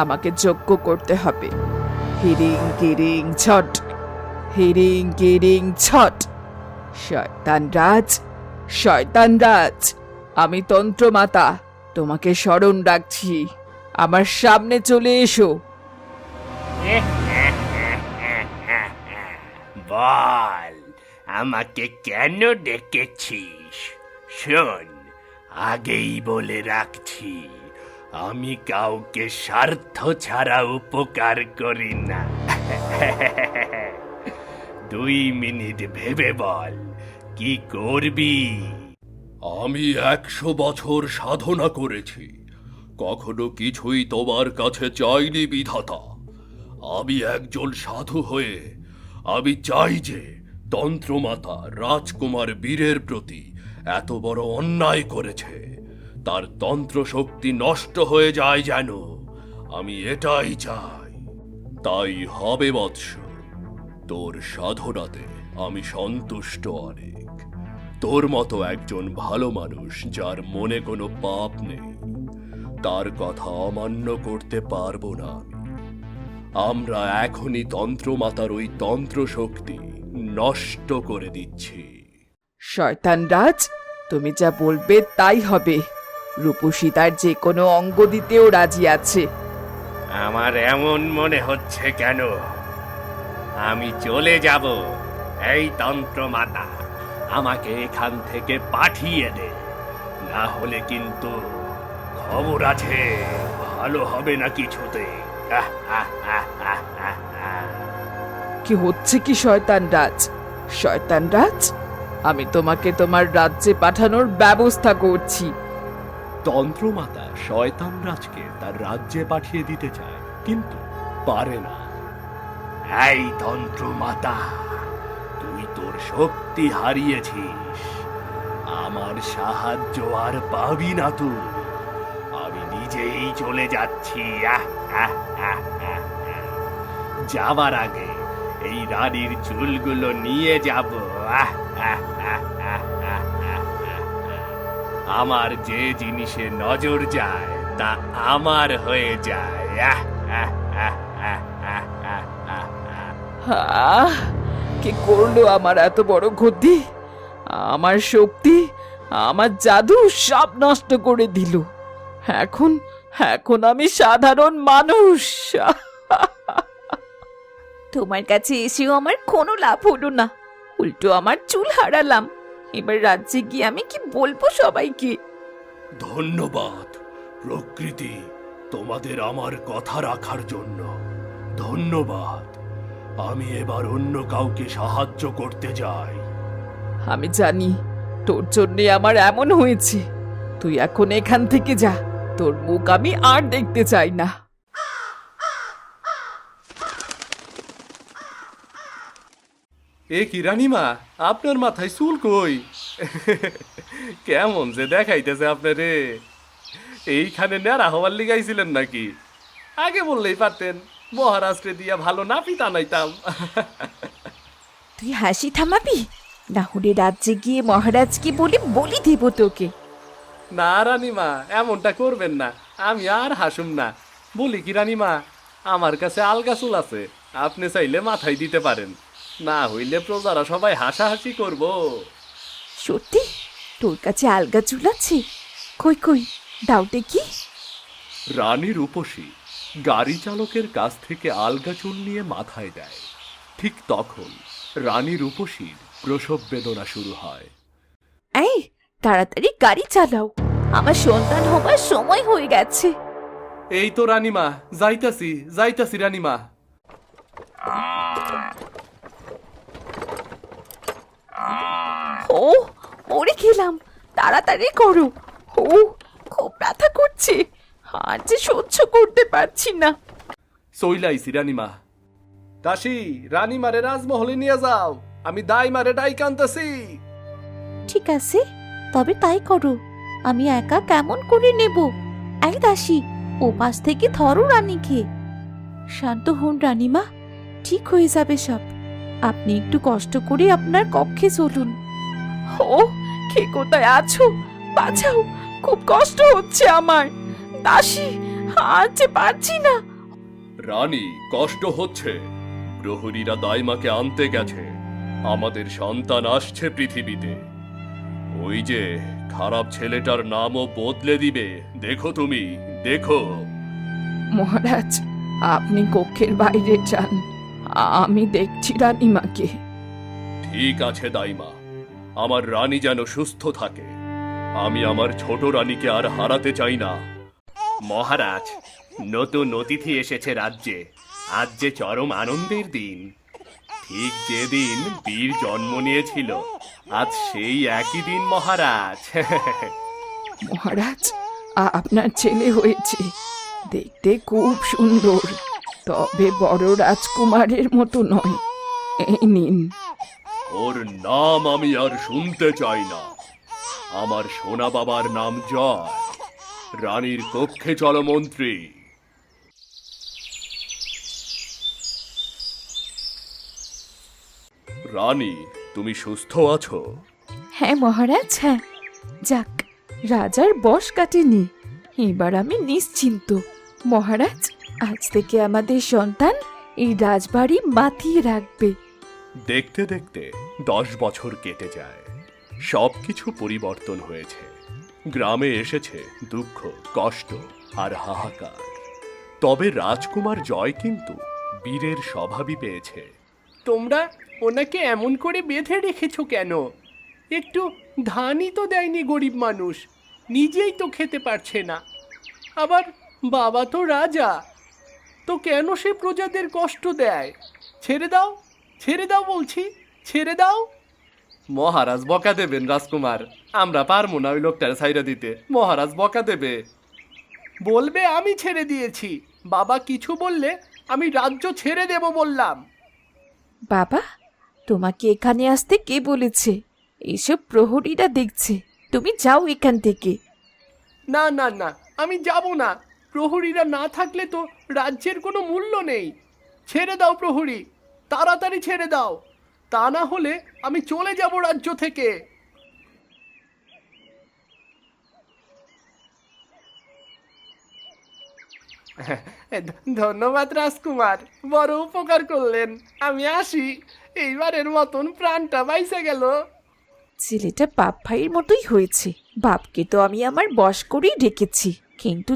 আমাকে যজ্ঞ করতে হবে। হিরিং কিরিং ছট, হিরিং কিরিং ছট। শয়তান রাজ, শয়তান রাজ, আমি তন্ত্রমাতা, তোমাকে স্মরণ রাখছি। আমার সামনে চলে এসো। বল, আমাকে কেন ডেকেছিস? শোন, আগেই বলে রাখছি, আমি কাউকে স্বার্থ ছাড়া উপকার করি না। 2 মিনিট ভেবে বল কি করবি। আমি 100 বছর সাধনা করেছি, কখনো কিছুই তোমার কাছে চাইনি বিধাতা। আমি একজন সাধু হয়ে আমি চাই যে তন্ত্রমাতা রাজকুমার বীরের প্রতি এত বড় অন্যায় করেছে তার তন্ত্র শক্তি নষ্ট হয়ে যায় যেন, আমি এটাই চাই। তাই হবে বৎস, তোর সাধনাতে আমি সন্তুষ্ট অনেক। তোর মতো একজন ভালো মানুষ যার মনে কোনো পাপ নেই, তার কথা অমান্য করতে পারবো না আমি। আমরা এখনই তন্ত্রমাতার ওই তন্ত্র শক্তি নষ্ট করে দিচ্ছি। শয়তান রাজ, তুমি যা বলবে তাই হবে। রূপসী তার যে কোনো অঙ্গ দিতেও রাজি আছে। আমার এমন মনে হচ্ছে কেন? আমি চলে যাব। এই তন্ত্রমাতা, আমাকে এখান থেকে পাঠিয়ে দে, না হলে কিন্তু খবর আছে, ভালো হবে না কিছুতে। কি হচ্ছে কি শয়তান রাজ? শয়তান রাজ, আমি তোমাকে তোমার রাজ্যে পাঠানোর ব্যবস্থা করছি। তন্ত্রমাতা শয়তান রাজকে তার রাজ্যে পাঠিয়ে দিতে চায়, কিন্তু পারে না। এই তন্ত্রমাতা, তুই তোর শক্তি হারিয়েছিস, আমার সাহায্য আর পাবি না তুই। আমি নিজেই চলে যাচ্ছি। যাবার আগে এই রানীর চুলগুলো নিয়ে যাব। আমার যে জিনিসে নজর যায় তা আমার হয়ে যায়। কে করলো আমার এত বড় ক্ষতি? আমার শক্তি, আমার জাদু সব নষ্ট করে দিল। এখন এখন আমি সাধারণ মানুষ। তোমার কাছে এসেও আমার কোনো লাভ হলো না, উল্টো আমার চুল হারালাম। এবার রাজ্যে গিয়ে আমি কি বলবো সবাইকে? ধন্যবাদ প্রকৃতি, তোমাদের আমার কথা রাখার জন্য ধন্যবাদ। আমি এবার অন্য কাউকে সাহায্য করতে যাই। আমি জানি তোর জন্যে আমার এমন হয়েছে। তুই এখন এখান থেকে যা, তোর মুখ আমি আর দেখতে চাই না। এ কি রানীমা, আপনার মাথায় চুল কই? কেমন যে দেখাইতেছে আপনারে। এইখানে নেড়া হওয়ার লিগাইছিলেন নাকি? আগে বললেই পারতেন, মহারাজকে দিয়া ভালো নাপিত আনাইতাম। তুই হাসি থামাবি, না হলে রাজ্যে গিয়ে মহারাজকে বলে বলি দেব তোকে। না রানীমা, এমনটা করবেন না, আমি আর হাসুম না। বলি কি রানীমা, আমার কাছে আলগা চুল আছে, আপনি চাইলে মাথায় দিতে পারেন, না হইলে প্রজারা সবাই হাসাহাসি করব। সত্যি তোর কাছে আলগা চুল আছে? কই কই দাওতে কি? রানী রূপসী গাড়ি চালকের কাছ থেকে আলগা চুল নিয়ে মাথায় দেয়। ঠিক তখন রানী রূপসীর প্রসব বেদনা শুরু হয়। এই তাড়াতাড়ি গাড়ি চালাও, আমার সন্তান হবার সময় হয়ে গেছে। এই তো রানীমা, যাইতাছি যাইতাছি রানীমা। ও মরে গেলাম, তাড়াতাড়ি করো। ও খুব ব্যথা করছে, আর যে সহ্য করতে পারছি না। চইলাইছি রানীমা। দাসী, রানীমারে রাজমহলে নিয়ে যাও, আমি দাইমারে ডাইক আনতাছি। ঠিক আছে, তবে তাই করো। আমি একা কেমন করে নেব? এই দাসী, ও পাশ থেকে ধরো রানীকে। শান্ত হন রানীমা, ঠিক হয়ে যাবে সব। আপনি একটু কষ্ট করে আপনার কক্ষে চলুন। ও কে কোথায় আছো? বাঁচাও, খুব কষ্ট হচ্ছে আমার। দাসী, আর যে পারছি না। রানী, কষ্ট হচ্ছে? প্রহরীরা দাইমাকে আনতে গেছে, আমাদের সন্তান আসছে পৃথিবীতে। ওই যে খারাপ ছেলেটার নামও বদলে দিবে, দেখো তুমি, দেখো। মহারাজ, আপনি কক্ষের বাইরে যান, আমি দেখছি রানীমাকে। ঠিক আছে দাইমা, আমার রানী যেন সুস্থ থাকে। আমি আমার ছোট রানীকে আর হারাতে চাই না। মহারাজ, নতুন অতিথি এসেছে রাজ্যে, আজ যে চরম আনন্দের দিন। ঠিক যেদিন বীর জন্ম নিয়েছিল আজ সেই একই দিন মহারাজ। মহারাজ, আপনার ছেলে হয়েছে, দেখতে খুব সুন্দর, তবে বড় রাজকুমারের মতো নয়। এই নিন। ওর নাম আমি আর শুনতে চাই না। আমার সোনা বাবার নাম জয়। রানীর কক্ষে চলো মন্ত্রী। রানী, তুমি সুস্থ আছো? হ্যাঁ মহারাজ, হ্যাঁ। যাক, রাজার বশ কাটেনি, এবার আমি নিশ্চিন্ত। মহারাজ, আজ থেকে আমাদের সন্তান এই রাজবাড়ি মাতিয়ে রাখবে। দেখতে দেখতে 10 বছর কেটে যায়। সবকিছু পরিবর্তন হয়েছে। গ্রামে এসেছে দুঃখ, কষ্ট আর হাহাকার। তবে রাজকুমার জয় কিন্তু বীরের স্বভাবই পেয়েছে। তোমরা ওনাকে এমন করে বেঁধে রেখেছো কেন? একটু ধানই তো দেয়নি গরিব মানুষ, নিজেই তো খেতে পারছে না। আবার বাবা তো রাজা, তো কেন সে প্রজাদের কষ্ট দেয়? ছেড়ে দাও, ছেড়ে দাও বলছি, ছেড়ে দাও। মহারাজ বকা দেবেন রাজকুমার, আমরা পারবো না ওই লোকটার ছাইরা দিতে। মহারাজ বকা দেবে, বলবে আমি ছেড়ে দিয়েছি। বাবা কিছু বললে আমি রাজ্য ছেড়ে দেব বললাম। বাবা, তোমাকে এখানে আসতে কে বলেছে? এইসব প্রহরীরা দেখছে, তুমি যাও এখান থেকে। না না না, আমি যাব না। প্রহরীরা না থাকলে তো রাজ্যের কোনো মূল্য নেই। ছেড়ে দাও প্রহরী, তাড়াতাড়ি ছেড়ে দাও, তা না হলে আমি চলে যাব রাজ্য থেকে। ধন্যবাদ রাজকুমার, বড় উপকার করলেন। আমি আসি, এইবারের মতন প্রাণটা বাইসে গেল। ছেলেটা বাপ ভাইয়ের মতোই হয়েছে। বাপকে তো আমি আমার বশ করেই রেখেছি, কিন্তু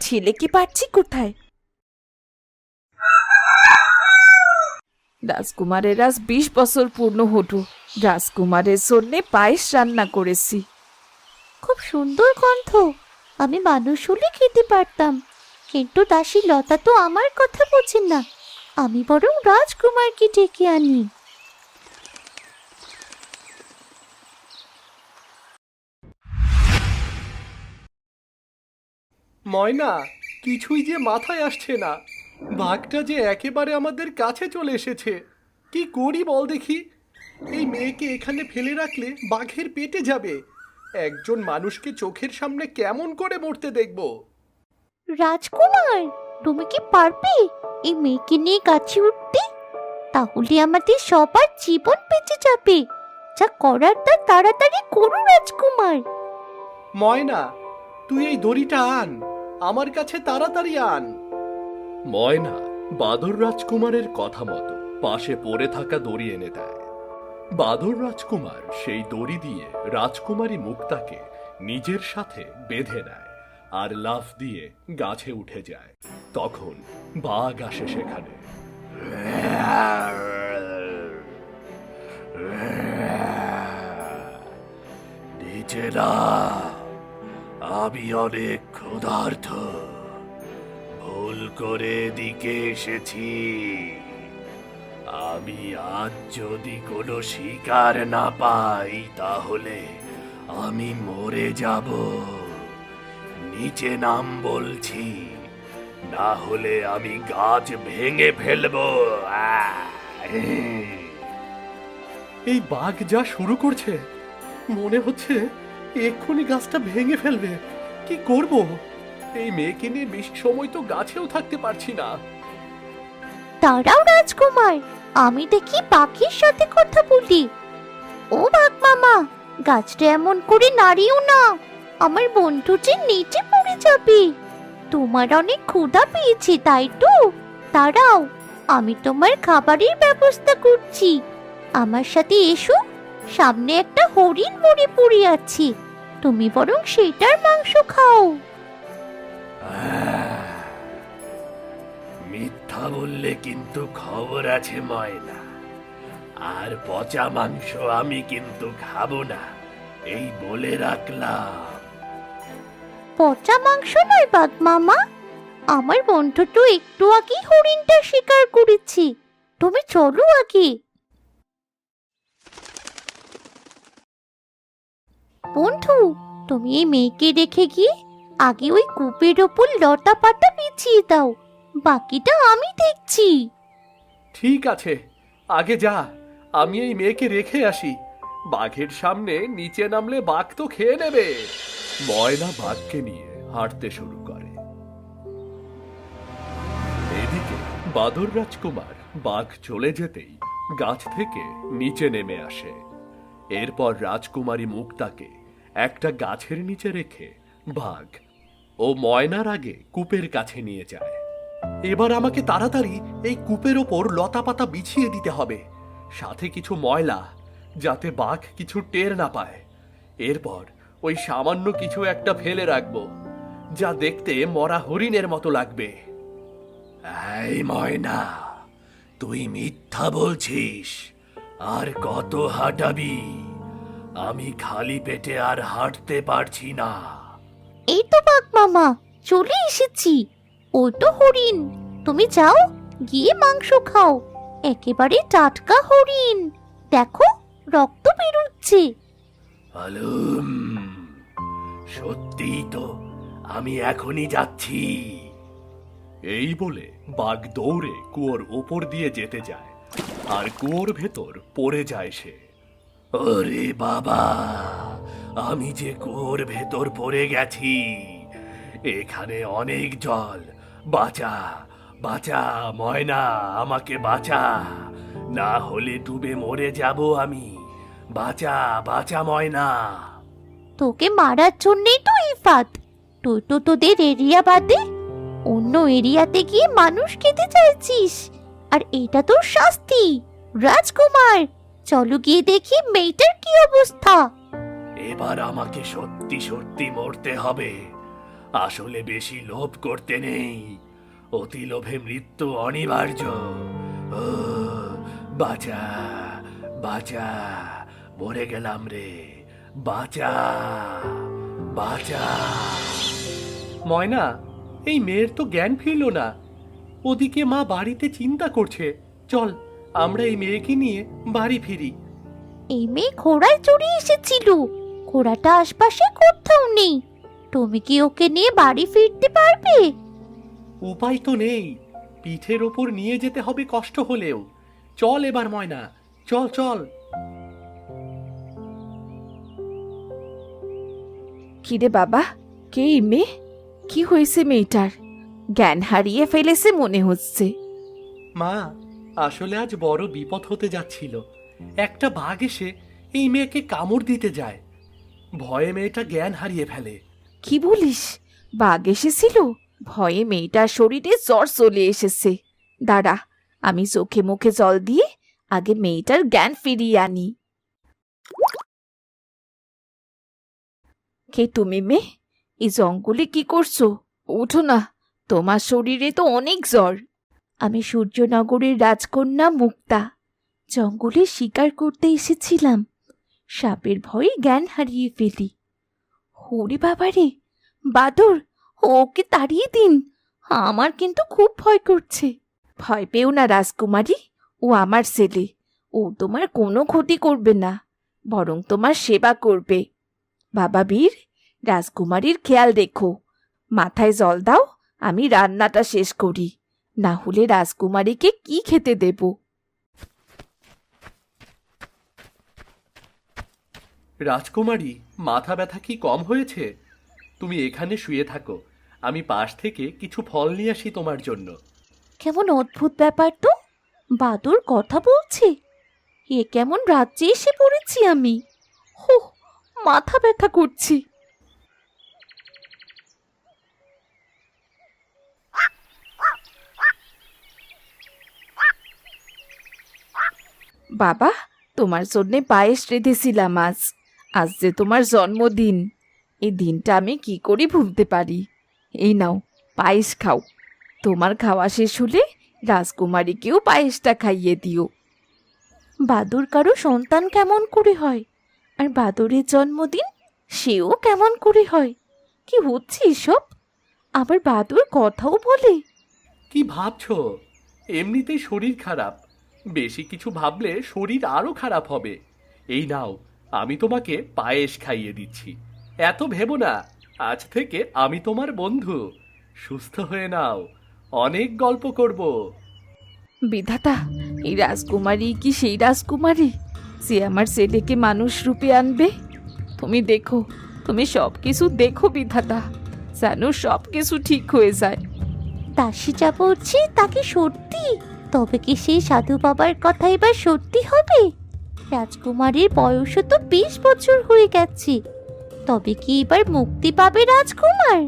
ছেলেকে পাচ্ছি কোথায়? রাজকুমারের আজ 20 বছর পূর্ণ হলো। রাজকুমারের জন্যে পায়েস রান্না করেছি। খুব সুন্দর গন্ধ, আমি মানুষ হলে খেতে পারতাম, কিন্তু দাসী লতা তো আমার কথা বোঝেন না। আমি বরং রাজকুমারকে ডেকে আনি। ময়না, কিছুই যে মাথায় আসছে না। বাঘটা যে একেবারে আমাদের কাছে চলে এসেছে। কি করি বল দেখি? এই মেয়েকে এখানে ফেলে রাখলে বাঘের পেটে যাবে। একজন মানুষকে চোখের সামনে কেমন করে মরতে দেখব? রাজকুমার, তুমি কি পারবে এই মেয়েকে নিয়ে গাছে উঠতে? তাহলে আমাদের সবার জীবন বেঁচে যাবে। যা করার তা তাড়াতাড়ি করো রাজকুমার। ময়না, তুই এই দড়িটা আন, আমার কাছে তাড়াতাড়ি আন। ময়না বাদর রাজকুমারের কথা মতো পাশে পড়ে থাকা দড়ি এনে দেয়। বাদর রাজকুমার সেই দড়ি দিয়ে রাজকুমারী মুক্তাকে নিজের সাথে বেঁধে নেয় আর লাফ দিয়ে গাছে উঠে যায়। তখন বাঘ আসে সেখানে। নিচে না, আমি অনেক ক্ষুধার্ত, ভুল করে এদিকে এসেছি। আমি আজ যদি কোনো শিকার না পাই তাহলে আমি মরে যাব। নিচে নাম বলছি, না হলে আমি গাছ ভেঙে ফেলবো। এই বাঘ যা শুরু করছে, মনে হচ্ছে এক্ষুনি গাছটা ভেঙে ফেলবে। কি করব? এই মেয়েকে নিয়ে বেশি সময় তো গাছেও থাকতে পারছি না। দাঁড়াও রাজকুমার, আমি দেখি পাখির সাথে কথা বলি। ও বাঘ মামা, গাছটা এমন করে নাড়িও না, আমার বন্ধু যে নিচে পড়ে যাবে। তোমার অনেক ক্ষুধা পেয়েছে তাই তো? দাঁড়াও, আমি তোমার খাবারের ব্যবস্থা করছি। আমার সাথে এসো, সামনে একটা হরিণ মরে পড়ে আছে, তুমি বরং সেটার মাংস খাও। মিথ্যা বললে কিন্তু খবর আছে ময়না, আর পচা মাংস আমি কিন্তু খাবো না, এই বলে রাখলাম। পচা মাংস নয় বাঘ মামা, আমার বন্ধু তো একটু আগেই হরিণটা শিকার করেছি, তুমি চলো আগে। বন্ধু, তুমি এই মেয়েকে রেখে গিয়ে আগে ওই কূপের ওপর লতা পাতা বিছিয়ে দাও, বাকিটা আমি দেখছি। ঠিক আছে, আগে যা, আমি এই মেয়েকে রেখে আসি। বাঘের সামনে নিচে নামলে বাঘ তো খেয়ে নেবে। ময়না বাঘকে নিয়ে হাঁটতে শুরু করে। এদিকে বাদর রাজকুমার বাঘ চলে যেতেই গাছ থেকে নিচে নেমে আসে। এরপর রাজকুমারী মুক্তাকে একটা গাছের নিচে রেখে বাঘ ও ময়নার আগে কূপের কাছে নিয়ে যায়। এবার আমাকে তাড়াতাড়ি এই কূপের ওপর লতা পাতা বিছিয়ে দিতে হবে, সাথে কিছু ময়লা, যাতে বাঘ কিছু টের না পায়। এরপর ওই সামান্য কিছু একটা ফেলে রাখবো, যা দেখতে মরা হরিণের মতো লাগবে। এই ময়না, তুই মিথ্যা বলছিস। আর কত হাঁটাবি? আমি খালি পেটে আর হাঁটতে পারছি না। এই তো বাঘ মামা, চলে এসেছি। ওই তো হরিণ, তুমি যাও গিয়ে মাংস খাও, একেবারে টাটকা হরিণ। দেখো, রক্ত বেরোচ্ছে। আলুম, সত্যিই তো, আমি এখনই যাচ্ছি। এই বলে বাঘ দৌড়ে কুয়োর ওপর দিয়ে যেতে যায়, আর কুয়োর ভেতর পড়ে যায় সে। ওরে বাবা, আমি যে কুয়োর ভেতর পড়ে গেছি। এখানে অনেক জল। বাঁচা, বাঁচা ময়না, আমাকে বাঁচা, না হলে ডুবে মরে যাব আমি। বাঁচা, বাঁচা ময়না। তোকে মারার জন্যই তো এই ফাঁদ। তুই তো তোদের এরিয়া বাদে অন্য এরিয়াতে গিয়ে মানুষ খেতে চাইছিস, আর এটা তোর শাস্তি। রাজকুমার, চলো গিয়ে দেখি মেয়েটার কি অবস্থা। এবার আমাকে সত্যি সত্যি মরতে হবে। আসলে বেশি লোভ করতে নেই, অতি লোভে মৃত্যু অনিবার্য। ও বাঁচা, বাঁচা, মরে গেলাম রে। বাঁচা, বাঁচা। ময়না, এই মেয়ের তো জ্ঞান ফিরল না। ওদিকে মা বাড়িতে চিন্তা করছে। চল, আমরা এই মেয়েকে নিয়ে বাড়ি ফিরি। এই মেয়ে ঘোড়ায় চড়ে এসেছিল, ঘোড়াটা আশপাশে কোথাও নেই। তুমি কি ওকে নিয়ে বাড়ি ফিরতে পারবে? উপায় তো নেই, পিঠের ওপর নিয়ে যেতে হবে কষ্ট হলেও। চল এবার ময়না, চল চল। কিরে বাবা, কে এই মেয়ে? কি হয়েছে মেয়েটার? জ্ঞান হারিয়ে ফেলেছে মনে হচ্ছে। মা, আসলে আজ বড় বিপদ হতে যাচ্ছিল। একটা বাঘ এসে এই মেয়েকে কামড় দিতে যায়। ভয়ে মেয়েটা জ্ঞান হারিয়ে ফেলে। কি বলিস? বাঘ এসেছিল? ভয়ে মেয়েটার শরীরে জ্বর চলে এসেছে। দাঁড়া, আমি চোখে মুখে জল দিয়ে আগে মেয়েটার জ্ঞান ফিরিয়ে আনি। কে তুমি মেয়ে? এই জঙ্গলে কি করছো? ওঠো না, তোমার শরীরে তো অনেক জ্বর। আমি সূর্যনগরের রাজকন্যা মুক্তা। জঙ্গলে শিকার করতে এসেছিলাম, সাপের ভয়ে জ্ঞান হারিয়ে ফেলি। ওরে বাবারে, বাদর, ওকে তাড়িয়ে দিন, আমার কিন্তু খুব ভয় করছে। ভয় পেও না রাজকুমারী, ও আমার ছেলে। ও তোমার কোনো ক্ষতি করবে না, বরং তোমার সেবা করবে। বাবা বীর, রাজকুমারীর খেয়াল রেখো। মাথায় জল দাও, আমি রান্নাটা শেষ করি, না হলে রাজকুমারীকে কি খেতে দেব? রাজকুমারী, মাথা ব্যথা কি কম হয়েছে? তুমি এখানে শুয়ে থাকো, আমি পাশ থেকে কিছু ফল নিয়ে আসি তোমার জন্য। কেমন অদ্ভুত ব্যাপার তো, বাদুর কথা বলছে। এ কেমন রাজ্যে এসে পড়েছি আমি। হো, মাথা ব্যথা করছি। বাবা, তোমার জন্যে পায়েস রেঁধেছিলাম আজ। আজ যে তোমার জন্মদিন, এই দিনটা আমি কি করে ভুলতে পারি? এই নাও, পায়েস খাও। তোমার খাওয়া শেষ হলে রাজকুমারীকেও পায়েসটা খাইয়ে দিও। বাদুর কারো সন্তান কেমন করে হয়, আর বাদরের জন্মদিন সেও কেমন করে হয়? কি হচ্ছে এসব? আবার বাদুর কথাও বলে। কি ভাবছো? এমনিতেই শরীর খারাপ, বেশি কিছু ভাবলে শরীর আরো খারাপ হবে। এই নাও, আমি তোমাকে পায়েস খাইয়ে দিচ্ছি। এত ভেবো না, আজ থেকে আমি তোমার বন্ধু। সুস্থ হয়ে নাও, অনেক গল্প করব। বিধাতা, এই রাজকুমারী কি সেই রাজকুমারী যে আমার ছেলেকে মানুষ রূপে আনবে? তুমি দেখো, তুমি সব কিছু দেখো বিধাতা, যেন সব কিছু ঠিক হয়ে যায়। দাসী যা বলছি তা কি সত্যি? তবে কি সেই সাধু বাবার কথা এবার সত্যি হবে? রাজকুমারীর বয়সও তো 20 বছর হয়ে গেছে। তবে কি এবার মুক্তি পাবে রাজকুমার?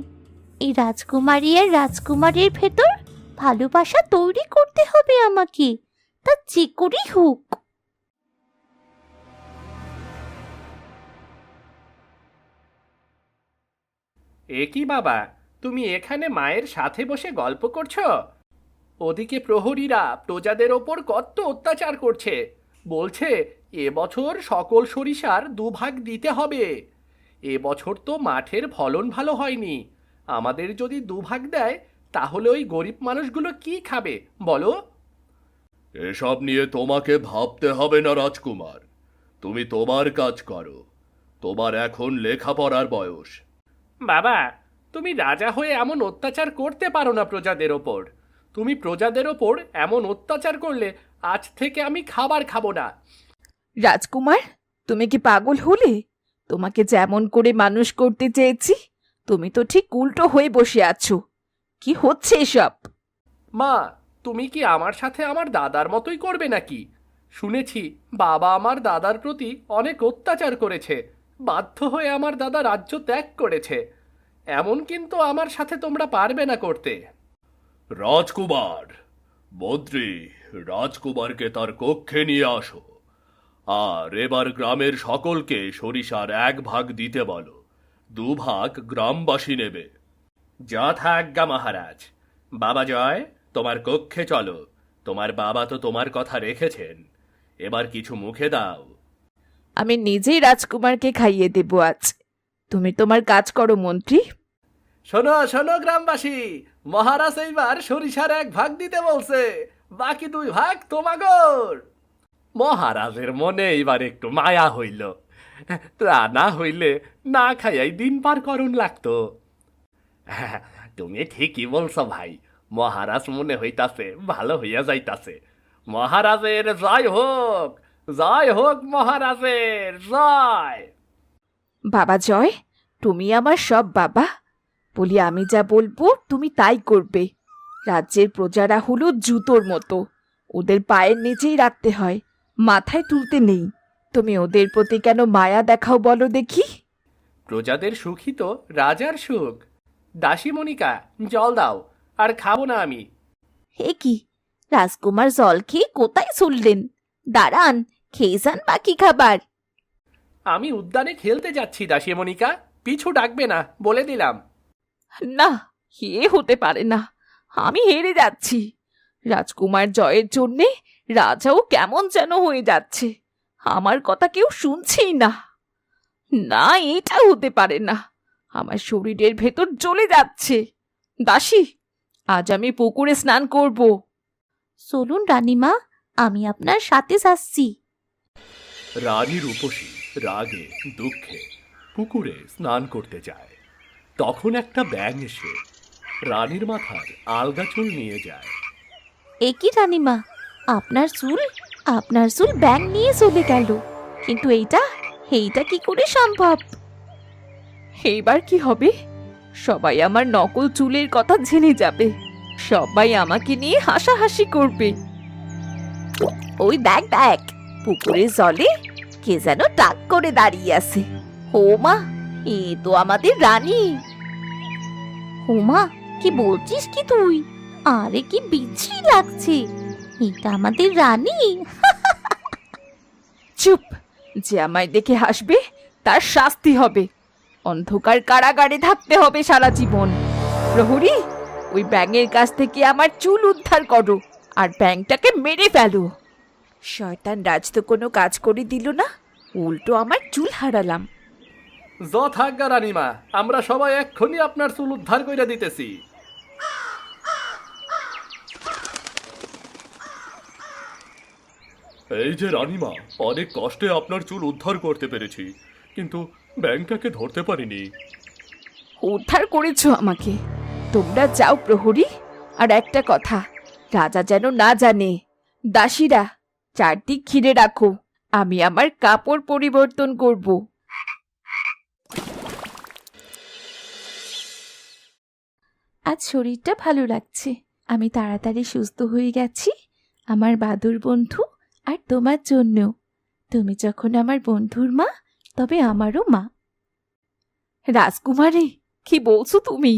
এই রাজকুমারী আর রাজকুমারের ভেতর ভালোবাসা তৈরি করতে হবে আমাকে, তা যে করেই হোক। এ কি বাবা, তুমি এখানে মায়ের সাথে বসে গল্প করছো? ওদিকে প্রহরীরা প্রজাদের ওপর কত অত্যাচার করছে। বলছে এবছর সকল সরিষার 2 ভাগ দিতে হবে। এবছর তো মাঠের ফলন ভালো হয়নি। আমাদের যদি 2 ভাগ দেয় তাহলে ওই গরিব মানুষগুলো কি খাবে বলো? এসব নিয়ে তোমাকে ভাবতে হবে না রাজকুমার, তুমি তোমার কাজ করো। তোমার এখন লেখাপড়ার বয়স। বাবা, তুমি রাজা হয়ে এমন অত্যাচার করতে পারো না প্রজাদের ওপর। তুমি প্রজাদের ওপর এমন অত্যাচার করলে আজ থেকে আমি খাবার খাবো না। রাজকুমার, তুমি কি পাগল হলে? তোমাকে যেমন করে মানুষ করতে চেয়েছি, তুমি তো ঠিক উল্টো হয়ে বসে আছো। কি হচ্ছে এসব? মা, তুমি কি আমার সাথে আমার দাদার মতোই করবে নাকি? শুনেছি বাবা আমার দাদার প্রতি অনেক অত্যাচার করেছে। বাধ্য হয়ে আমার দাদা রাজ্য ত্যাগ করেছে। এমন কিন্তু আমার সাথে তোমরা পারবে না করতে। রাজকুমার, মন্ত্রী, রাজকুমারকে তার কক্ষে নিয়ে আসো। আর এবার গ্রামের সকলকে সরিষার 1 ভাগ দিতে বলো। 2 ভাগ গ্রামবাসী নেবে। যথাজ্ঞা মহারাজ। বাবা জয়, তোমার কক্ষে চলো। তোমার বাবা তো তোমার কথা রেখেছেন। এবার কিছু মুখে দাও। আমি নিজেই রাজকুমারকে খাইয়ে দেব আজ। তুমি তোমার কাজ করো মন্ত্রী। শোনো শোনো গ্রামবাসী, মহারাজ এইবার সরিষার 1 ভাগ দিতে বলছে। বাকি 2 ভাগ তোমাগর। মহারাজের মনে এইবার একটু মায়া হইল। তা না হইলে না খাইয়াই দিন পার করুন লাগতো। তুমি ঠিকই বলছো ভাই। মহারাজ মনে হইতাছে ভালো হইয়া যাইতাছে। মহারাজের জয় হোক, জয় হোক মহারাজের জয়। বাবা জয়, তুমি আমার সব বাবা। বলি আমি যা বলবো তুমি তাই করবে। রাজ্যের প্রজারা হলো জুতোর মতো, ওদের পায়ের নিচেই রাখতে হয়, মাথায় তুলতে নেই। তুমি ওদের প্রতি কেন মায়া দেখাও বলো দেখি? প্রজাদের সুখই তো রাজার সুখ। দাসী মনিকা, জল দাও, আর খাবো না আমি। হে কি, রাজকুমার জল খেয়ে কোথায় চললেন? দাঁড়ান, খেয়ে যান বাকি খাবার। আমি উদ্যানে খেলতে যাচ্ছি দাসী মনিকা, পিছু ডাকবে না বলে দিলাম। না, এ হতে পারে না। আমি হেরে যাচ্ছি। রাজকুমার জয়ের জন্যে রাজাও কেমন যেন হয়ে যাচ্ছে। আমার কথা কেউ শুনছেই না। না, এটা হতে পারে না। আমার শরীরের ভেতর জ্বলে যাচ্ছে। দাসী, আজ আমি পুকুরে স্নান করব। চলুন রানীমা, আমি আপনার সাথে যাচ্ছি। রানী রূপসী রাগে দুঃখে পুকুরে স্নান করতে যায়। তখন একটা ব্যাঙ এসে রানীর মাথার আলগা চুল নিয়ে যায়। এ কি রানীমা, আপনার চুল ব্যাঙ নিয়ে চলে গেল। কিন্তু এইটা কি করে সম্ভব? এইবার কি হবে? সবাই আমার নকল চুলের কথা জেনে যাবে। সবাই আমাকে নিয়ে হাসাহাসি করবে। ওই দেখ, পুকুরের জলে কে যেন টাক করে দাঁড়িয়ে আছে। ও মা, এ তো আমাদের রানী। ও মা, কি বলছিস কি তুই? আরে কি বিশ্রী লাগছে। এটা আমাদের রানী। চুপ! যে আমায় দেখে হাসবে তার শাস্তি হবে। অন্ধকার কারাগারে থাকতে হবে সারা জীবন। প্রহরী, ওই ব্যাঙের কাছ থেকে আমার চুল উদ্ধার করো আর ব্যাঙটাকে মেরে ফেলো। শয়তান রাজ তো কোনো কাজ করে দিল না, উল্টো আমার চুল হারালাম। যথাজ্ঞা রানীমা, আমরা সবাই এক্ষুনি আপনার চুল উদ্ধার করে দিতেছি। এই যে রানীমা, অনেক কষ্টে আপনার চুল উদ্ধার করতে পেরেছি, কিন্তু ব্যাংকটাকে ধরতে পারিনি। উদ্ধার করেছো আমাকে। তোমরা যাও প্রহরী। আর একটা কথা, রাজা যেন না জানে। দাসীরা, চারদিক ঘিরে রাখো, আমি আমার কাপড় পরিবর্তন করব। আজ শরীরটা ভালো লাগছে, আমি তাড়াতাড়ি সুস্থ হয়ে গেছি আমার বাদুর বন্ধু আর তোমার জন্য। তুমি যখন আমার বন্ধুর মা, তবে আমারও মা। রাজকুমারী, কি বলছো তুমি?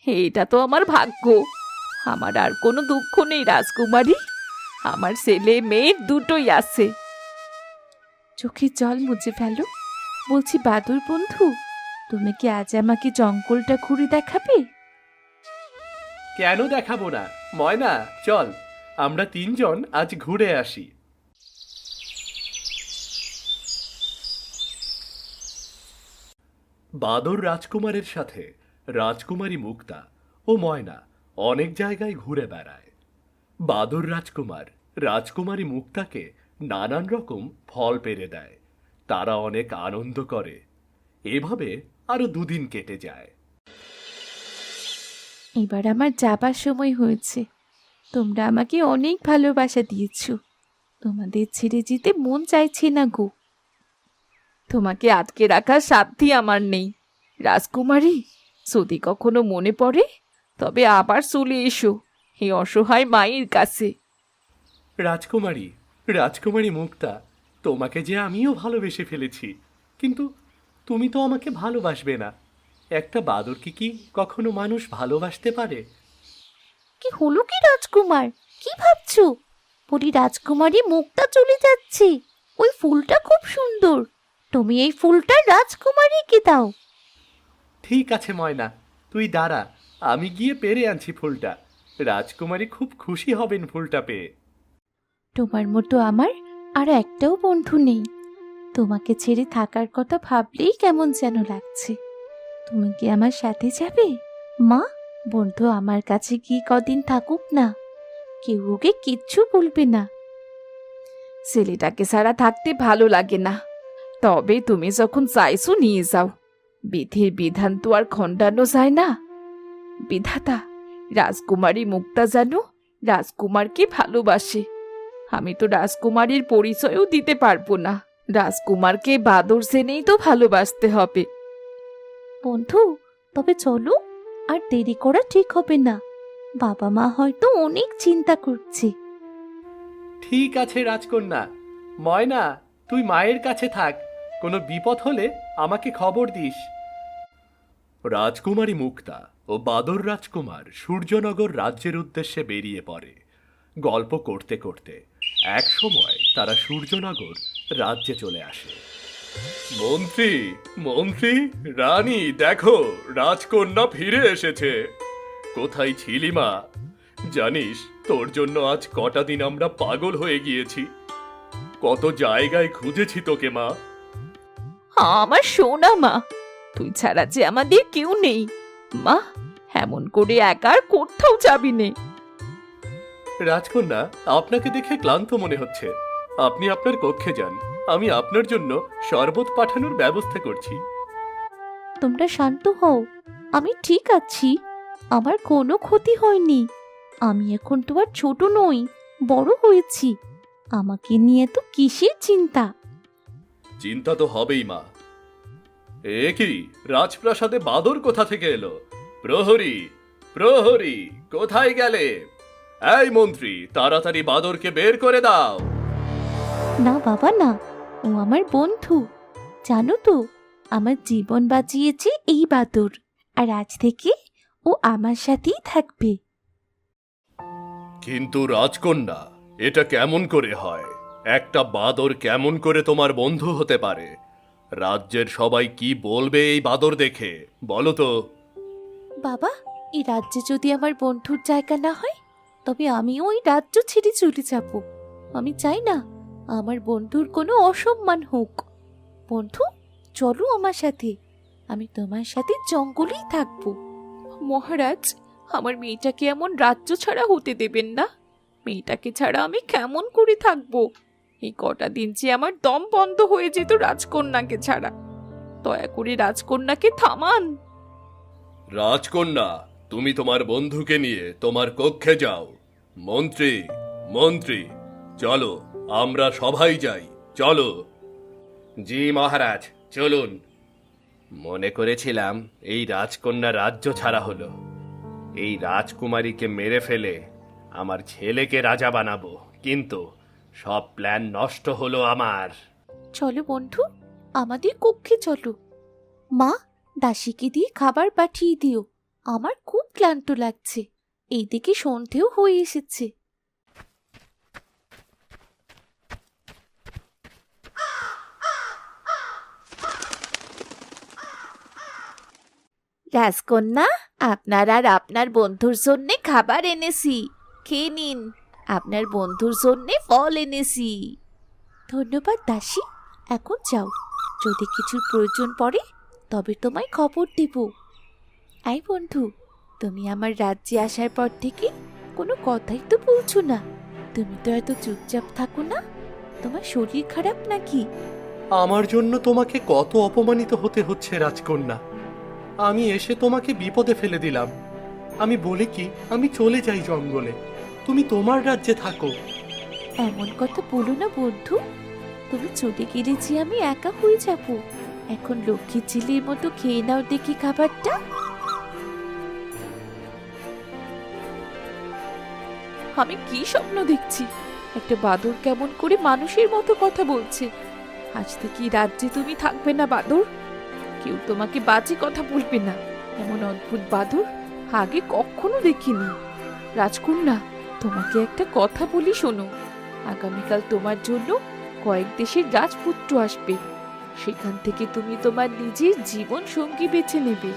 এটা তো আমার ভাগ্য। আমার আর কোনো দুঃখ নেই রাজকুমারী। আমার ছেলে মেয়ে দুটোই আছে। চোখের জল মুছে ফেলো। বলছি বাদুর বন্ধু, তুমি কি আজ আমাকে জঙ্গলটা ঘুরে দেখাবে? কেন দেখাবো না ময়না, চল আমরা তিনজন আজ ঘুরে আসি। বাদর রাজকুমারের সাথে রাজকুমারী মুক্তা ও ময়না অনেক জায়গায় ঘুরে বেড়ায়। বাদর রাজকুমার রাজকুমারী মুক্তাকে নানান রকম ফল পেড়ে দেয়। তারা অনেক আনন্দ করে। এভাবে আরো 2 দিন কেটে যায়। এবার আমার যাবার সময় হয়েছে। তোমরা আমাকে অনেক ভালোবাসা দিয়েছ। তোমাদের ছেড়ে যেতে মন চাইছে না গো। তোমাকে আটকে রাখার সাধ্যি আমার নেই। রাজকুমারী, যদি কখনো মনে পড়ে তবে আবার চলে এসো এই অসহায় মায়ের কাছে। রাজকুমারী, রাজকুমারী মুক্তা, তোমাকে যে আমিও ভালোবেসে ফেলেছি, কিন্তু তুমি তো আমাকে ভালোবাসবে না। একটা বাদরকে কি কখনো মানুষ ভালোবাসতে পারে? কি হলো কি রাজকুমার? কি ভাবছো? বলি রাজকুমারী মুক্তা চলে যাচ্ছে। ওই ফুলটা খুব সুন্দর, তুমি এই ফুলটা রাজকুমারীকে দাও। ঠিক আছে ময়না, তুই দাঁড়া, আমি গিয়ে পেরে আনছি ফুলটা। রাজকুমারী খুব খুশি হবেন ফুলটা পেয়ে। তোমার মতো আমার আর একটাও বন্ধু নেই। তোমাকে ছেড়ে থাকার কথা ভাবলেই কেমন যেন লাগছে। তুমি কি আমার সাথে যাবে? মা, বন্ধু আমার কাছে কি কদিন থাকুক না, কেউ ওকে কিচ্ছু বলবে না। ছেলেটাকে ছাড়া থাকতে ভালো লাগে না। তবে তুমি যখন চাইছো নিয়ে যাও। বিধির বিধান তো আর খণ্ডানো যায় না। বিধাতা, রাজকুমারী মুক্তা যেন রাজকুমারকে ভালোবাসে। আমি তো রাজকুমারীর পরিচয়ও দিতে পারবো না। রাজকুমারকে বাদর সেনেই তো ভালোবাসতে হবে। বন্ধু, তবে চলো, আর দেরি করা ঠিক হবে না। বাবা মা হয়তো অনেক চিন্তা করছে। ঠিক আছে রাজকন্যা। ময়না, তুই মায়ের কাছে থাক, কোনো বিপদ হলে আমাকে খবর দিস। রাজকুমারী মুক্তা ও বাদর রাজকুমার সূর্যনগর রাজ্যের উদ্দেশ্যে বেরিয়ে পড়ে। গল্প করতে করতে এক সময় তারা সূর্যনগর রাজ্যে চলে আসে। মন্ত্রী, মন্ত্রী, রানী, দেখো রাজকন্যা ফিরে এসেছে। কোথায় ছিলি মা? জানিস, তোর জন্য আজ কটা দিন আমরা পাগল হয়ে গিয়েছি। কত জায়গায় খুঁজেছি তোকে মা। আমার সোনা মা, তুই ছাড়া যে আমাদের কেউ নেই। মা, এমন করে একা আর কোথাও যাবি নে। রাজকন্যা, আপনাকে দেখে ক্লান্ত মনে হচ্ছে। আপনি আপনার কক্ষে যান, আমি আপনার জন্য শরবত পাঠানোর ব্যবস্থা করছি। তোমরা শান্ত হও, আমি ঠিক আছি। আমার কোনো ক্ষতি হয়নি। আমি এখন তো আর ছোট নই, বড় হয়েছি। আমাকে নিয়ে তো কিসের চিন্তা? চিন্তা তো হবেই মা। এ কি, রাজপ্রাসাদে বাদর কোথা থেকে এলো? প্রহরী, প্রহরী, কোথায় গেলে? এই মন্ত্রী, তাড়াতাড়ি বাদরকে বের করে দাও। না বাবা না, ও আমার বন্ধু। জানো তো, আমার জীবন বাঁচিয়েছে এই বাদর, আর আজ থেকে ও আমার সাথেই থাকবে। কিন্তু রাজকন্যা, এটা কেমন করে হয়? একটা বাদর কেমন করে তোমার বন্ধু হতে পারে? রাজ্যের সবাই কি বলবে এই বাদর দেখে, বলো তো? বাবা, এই রাজ্যে যদি আমার বন্ধুর জায়গা না হয়, তবে আমিও ওই রাজ্য ছেড়ে চলে যাব। আমি চাই না আমার বন্ধুর কোনো অসম্মান হোক। বন্ধু, চলো আমার সাথে, আমি তোমার সাথে জঙ্গলেই থাকবো। মহারাজ, আমার মেয়েটাকে এমন রাজ্য ছাড়া হতে দেবেন না। মেয়েটাকে ছাড়া আমি কেমন করে থাকবো? এই কটা দিন যে আমার দম বন্ধ হয়ে যেত রাজকন্যাকে ছাড়া। দয়া করে রাজকন্যাকে থামান। রাজকন্যা, তুমি তোমার বন্ধুকে নিয়ে তোমার কক্ষে যাও। মন্ত্রী, মন্ত্রী, চলো, আমরা সবাই যাই, চলো। জি মহারাজ, চলুন। মনে করেছিলাম এই রাজকন্যা রাজ্য ছাড়া হলো। এই রাজকুমারীকে মেরে ফেলে আমার ছেলেকে রাজা বানাবো, কিন্তু সব প্ল্যান নষ্ট হলো আমার। চলো বন্ধু, আমাদের কক্ষে চলো। মা, দাসীকে দিয়ে খাবার পাঠিয়ে দিও, আমার খুব ক্লান্ত লাগছে। এইদিকে সন্ধেও হয়ে এসেছে। রাজকন্যা, আপনার আর আপনার বন্ধুর জন্যে খাবার এনেছি, খেয়ে নিন। আপনার বন্ধুর জন্যে ফল এনেছি। ধন্যবাদ দাসী, এখন যাও। যদি কিছুর প্রয়োজন পড়ে তবে তোমায় খবর দেব। এই বন্ধু, তুমি আমার রাজ্যে আসার পর থেকে কোনো কথাই তো বলছো না। তুমি তো এত চুপচাপ থাকো না। তোমার শরীর খারাপ নাকি? আমার জন্য তোমাকে কত অপমানিত হতে হচ্ছে রাজকন্যা। আমি এসে তোমাকে বিপদে ফেলে দিলাম। আমি বলি কি, আমি চলে যাই জঙ্গলে, তুমি তোমার রাজ্যে থাকো। এমন কথা বলো না বন্ধু। তুমি চলে গেলে যে আমি একা হয়ে যাব। এখন লক্ষ্মী ছেলের মতো খেয়ে নাও দেখি খাবারটা। আমি কি স্বপ্ন দেখছি? একটা বাদর কেমন করে মানুষের মতো কথা বলছে। আজ থেকে এই রাজ্যে তুমি থাকবে না বাদর। কেউ তোমাকে বাজে কথা বলবে না। এমন অদ্ভুত বাদর আগে কখনো দেখিনি। রাজকন্যা, তোমাকে একটা কথা বলি শোনো। আগামীকাল তোমার জন্য কয়েক দেশের রাজপুত্র আসবে। সেখান থেকে তুমি তোমার নিজের জীবন সঙ্গী বেছে নেবে।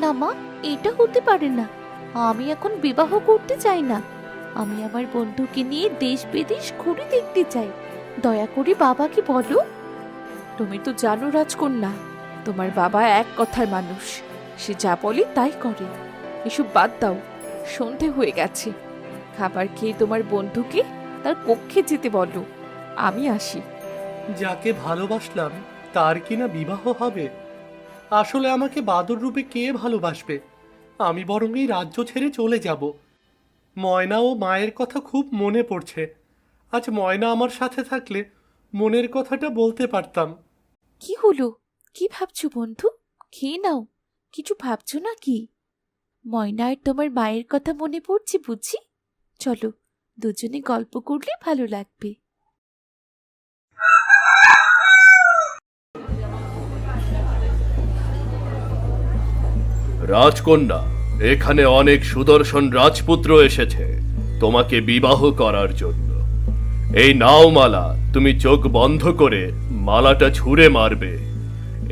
না মা, এটা হতে পারে না। আমি এখন বিবাহ করতে চাই না। আমি আমার বন্ধুকে নিয়ে দেশ বিদেশ ঘুরে দেখতে চাই। দয়া করে বাবাকে বলো। তুমি তো জানো রাজকন্যা, তোমার বাবা এক কথার মানুষ। সে যা বলে তাই করে। এসব বাদ দাও, সন্ধে হয়ে গেছে। খাবার খেয়ে তোমার বন্ধুকে তার কক্ষে যেতে বলো। আমি আসি। যাকে ভালোবাসলাম তার কিনা বিবাহ হবে? আসলে আমাকে বাদর রূপে কে ভালোবাসবে? আমি বরং এই রাজ্য ছেড়ে চলে যাব। ময়না ও মায়ের কথা খুব মনে পড়ছে। আজ ময়না আমার সাথে থাকলে মনের কথাটা বলতে পারতাম। কি হলো? কি ভাবছো বন্ধু? খেয়ে নাও। কিছু ভাবছো না কি? ময়না আর তোমার মায়ের কথা মনে পড়ছে বুঝি? চলো, দুজনে গল্প করলে ভালো লাগবে। রাজকন্যা, এখানে অনেক সুদর্শন রাজপুত্র এসেছে তোমাকে বিবাহ করার জন্য। এই নাও মালা, তুমি চোখ বন্ধ করে মালাটা ছুঁড়ে মারবে।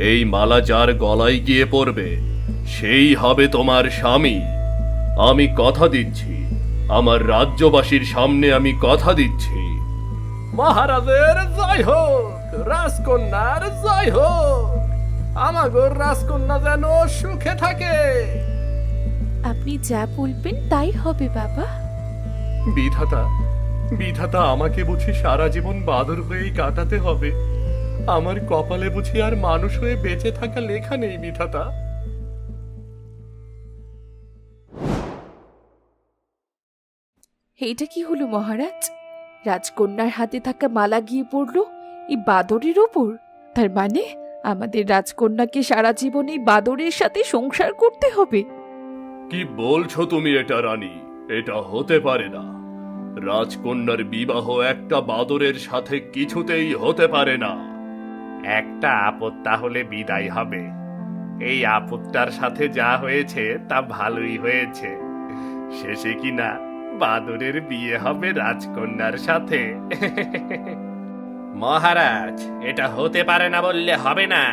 এই মালা যার গলায় গিয়ে পড়বে সেই হবে তোমার স্বামী। আমি কথা দিচ্ছি, আমার রাজ্যবাসীর সামনে আমি কথা দিচ্ছি। মহারাজের জয় হোক, রাজকন্যার জয় হোক। আমাগর রাজকন্যা যেন সুখে থাকে। আপনি যা বলবেন তাই হবে বাবা। বিধাতা, বিধাতা, আমাকে বুঝি সারা জীবন বাদর হয়েই কাটাতে হবে? আমার কপালে বুঝি আর মানুষ হয়ে বেঁচে থাকা লেখা নেই বিধাতা? এইটা কি হলো মহারাজ? রাজকন্যার হাতে থাকা মালা গিয়ে পড়লো এই বাদরের ওপর। তার মানে আমাদের রাজকন্যাকে সারা জীবন এই বাদরের সাথে সংসার করতে হবে। কি বলছো তুমি এটা রানী? এটা হতে পারে না। রাজকন্যার বিবাহ একটা বাদরের সাথে কিছুতেই হতে পারে না। একটা আপদ তাহলে বিদায় হবে। এই আপদটার সাথে যা হয়েছে তা ভালোই হয়েছে। শেষে কিনা বাদরের বিয়ে হবে রাজকন্যার সাথে। মহারাজ, এটা হতে পারে না বললে হবে না।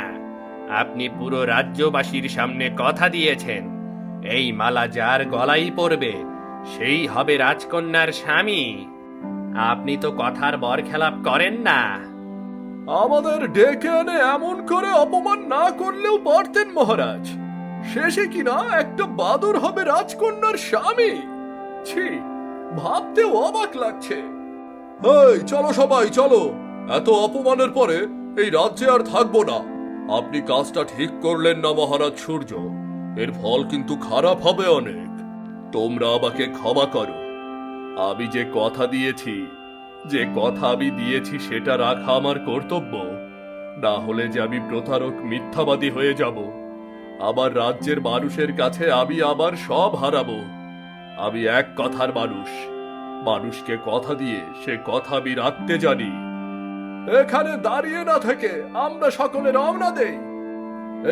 আপনি পুরো রাজ্যবাসীর সামনে কথা দিয়েছেন, এই মালা যার গলায় পড়বে সেই হবে রাজকন্যার স্বামী। আপনি তো কথার বরখেলাপ করেন না। আমাদের ডেকে এনে এমন করে অপমান না করলেও পারতেন মহারাজ। শেষে কিনা একটা বাদর হবে রাজকন্যার স্বামী। ছি, ভাবতেও অবাক লাগছে। এই চলো সবাই চলো, এত অপমানের পরে এই রাজ্যে আর থাকবো না। আপনি কাজটা ঠিক করলেন না মহারাজ সূর্য, এর ফল কিন্তু খারাপ হবে অনেক। তোমরা আমাকে ক্ষমা করো। আমি যে কথা দিয়েছি সেটা রাখা আমার কর্তব্য। না হলে যে আমি প্রতারক মিথ্যাবাদী হয়ে যাব, আমার রাজ্যের মানুষের কাছে আমি আবার সব হারাবো। আমি এক কথার মানুষ, মানুষকে কথা দিয়ে সে কথা আমি রাখতে জানি। এখানে দাঁড়িয়ে না থেকে আমরা সকলে রওনা দেই।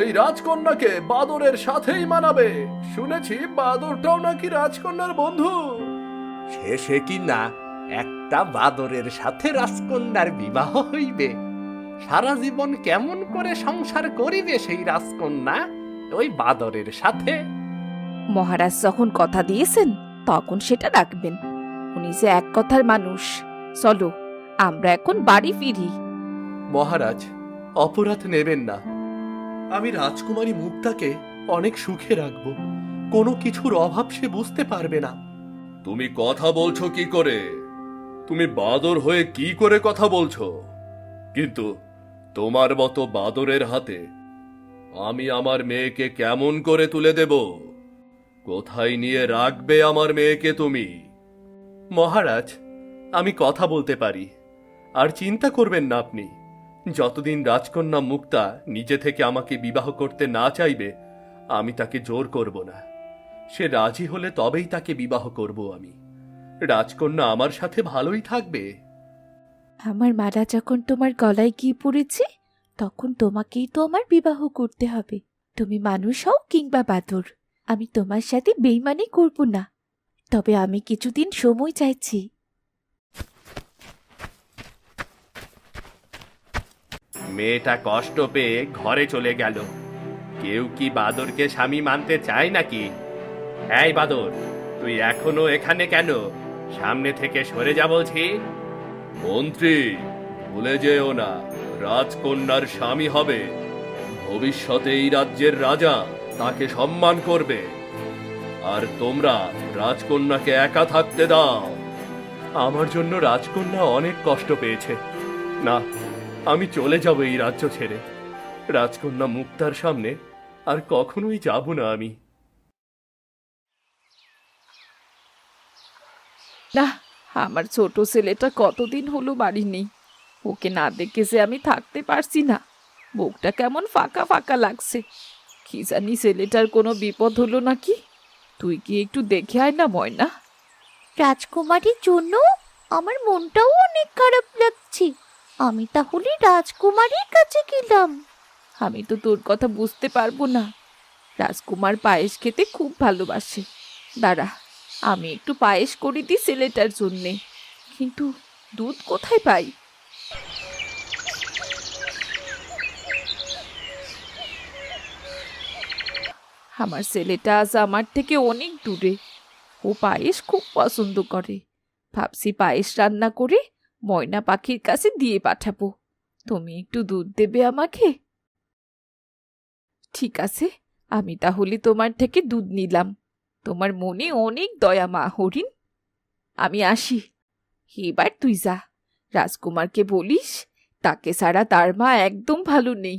এই রাজকন্যাকে বাদরের সাথেই মানাবে। শুনেছি বাদরটাও নাকি রাজকন্যার বন্ধু। শেষে কি না একটা বাদরের সাথে রাজকন্যার বিবাহ হইবে। সারা জীবন কেমন করে সংসার করিবে সেই রাজকন্যা ওই বাদরের সাথে? মহারাজ যখন কথা দিয়েছেন তখন সেটা রাখবেন। উনি যে এক কথার মানুষ। চলো আমরা এখন বাড়ি ফিরি। মহারাজ, অপরাধ নেবেন না। আমি রাজকুমারী মুক্তাকে অনেক সুখে রাখব। কোনো কিছুর অভাব সে বুঝতে পারবে না। তুমি কথা বলছো কি করে? তুমি বাদর হয়ে কি করে কথা বলছো? কিন্তু তোমার মতো বাদরের হাতে আমি আমার মেয়েকে কেমন করে তুলে দেব? কোথায় নিয়ে রাখবে আমার মেয়েকে তুমি? মহারাজ, আমি কথা বলতে পারি, আর চিন্তা করবেন না আপনি। যতদিন রাজকন্যা মুক্তা নিজে থেকে আমাকে বিবাহ করতে না চাইবে, আমি তাকে জোর করব না। সে রাজি হলে তবেই তাকে বিবাহ করব আমি। রাজকন্যা আমার সাথে ভালোই থাকবে। আমার মারা যখন তোমার গলায় কি পড়েছে, তখন তোমাকেই তো আমার বিবাহ করতে হবে। তুমি মানুষ হও কিংবা বাদর, আমি তোমার সাথে বেইমানি করব না। তবে আমি কিছুদিন সময় চাইছি। মেয়েটা কষ্ট পেয়ে ঘরে চলে গেল। কেউ কি বাদরকে স্বামী মানতে চায় নাকি? এই বাদর, তুই এখনো এখানে কেন? সামনে থেকে সরে যা বলছি। মন্ত্রী, ভুলে যেও না, রাজকন্যার স্বামী হবে। ভবিষ্যতে এই রাজ্যের রাজা তাকে সম্মান করবে। আর তোমরা রাজকন্যাকে একা থাকতে দাও। আমার জন্য রাজকন্যা অনেক কষ্ট পেয়েছে। না, আমি চলে যাব এই রাজ্য ছেড়ে। রাজকন্যা মুক্তার সামনে আর কখনোই যাব না আমি। না, আমার ছোট ছেলেটা কতদিন হলো বাড়ি নেই। ওকে না দেখে যে আমি থাকতে পারছি না। বুকটা কেমন ফাঁকা ফাঁকা লাগছে। কি জানি ছেলেটার কোনো বিপদ হলো নাকি। তুই কি একটু দেখে আয় না ময়না। রাজকুমারীর জন্য আমার মনটাও অনেক খারাপ লাগছে। আমি তাহলে রাজকুমারীর কাছে গেলাম। আমি তো তোর কথা বুঝতে পারবো না। রাজকুমার পায়েস খেতে খুব ভালোবাসে। দাঁড়া, আমি একটু পায়েস করে দিই ছেলেটার জন্যে। কিন্তু দুধ কোথায় পাই? আমার ছেলেটা আজ আমার থেকে অনেক দূরে। ও পায়েস খুব পছন্দ করে। ভাবছি পায়েস রান্না করে ময়না পাখির কাছে দিয়ে পাঠাবো। তুমি একটু দুধ দেবে আমাকে? ঠিক আছে, আমি তাহলে তোমার থেকে দুধ নিলাম। তোমার মনে অনেক দয়া মা হরিণ। আমি আসি। এবার তুই যা, রাজকুমারকে বলিস তাকে ছাড়া তার মা একদম ভালো নেই।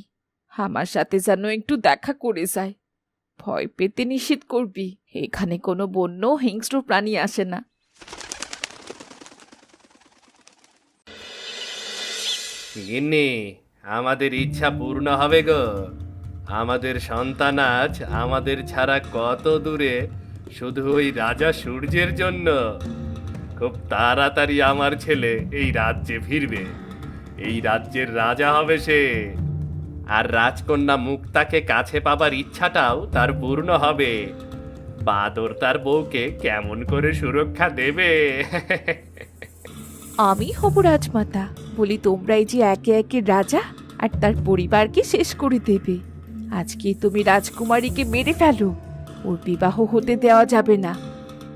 আমার সাথে যেন একটু দেখা করে যায়। ভয় পেতে নিষেধ করবি। এখানে কোনো বন্য হিংস্র প্রাণী আসে না। গিন্নি, আমাদের ইচ্ছা পূর্ণ হবে গো। আমাদের সন্তান আজ আমাদের ছাড়া কত দূরে, শুধু ওই রাজা সূর্যের জন্য। খুব তাড়াতাড়ি আমার ছেলে এই রাজ্যে ফিরবে। এই রাজ্যের রাজা হবে সে। আর রাজকন্যা মুক্তাকে কাছে পাবার ইচ্ছাটাও তার পূর্ণ হবে। বাদর তার বউকে কেমন করে সুরক্ষা দেবে। আমি হব রাজমাতা, বলি তোমরাই যে একে একে রাজা আর তার পরিবারকে শেষ করে দেবে। আজকে তুমি রাজকুমারীকে মেরে ফেলো, ওর বিবাহ হতে দেওয়া যাবে না।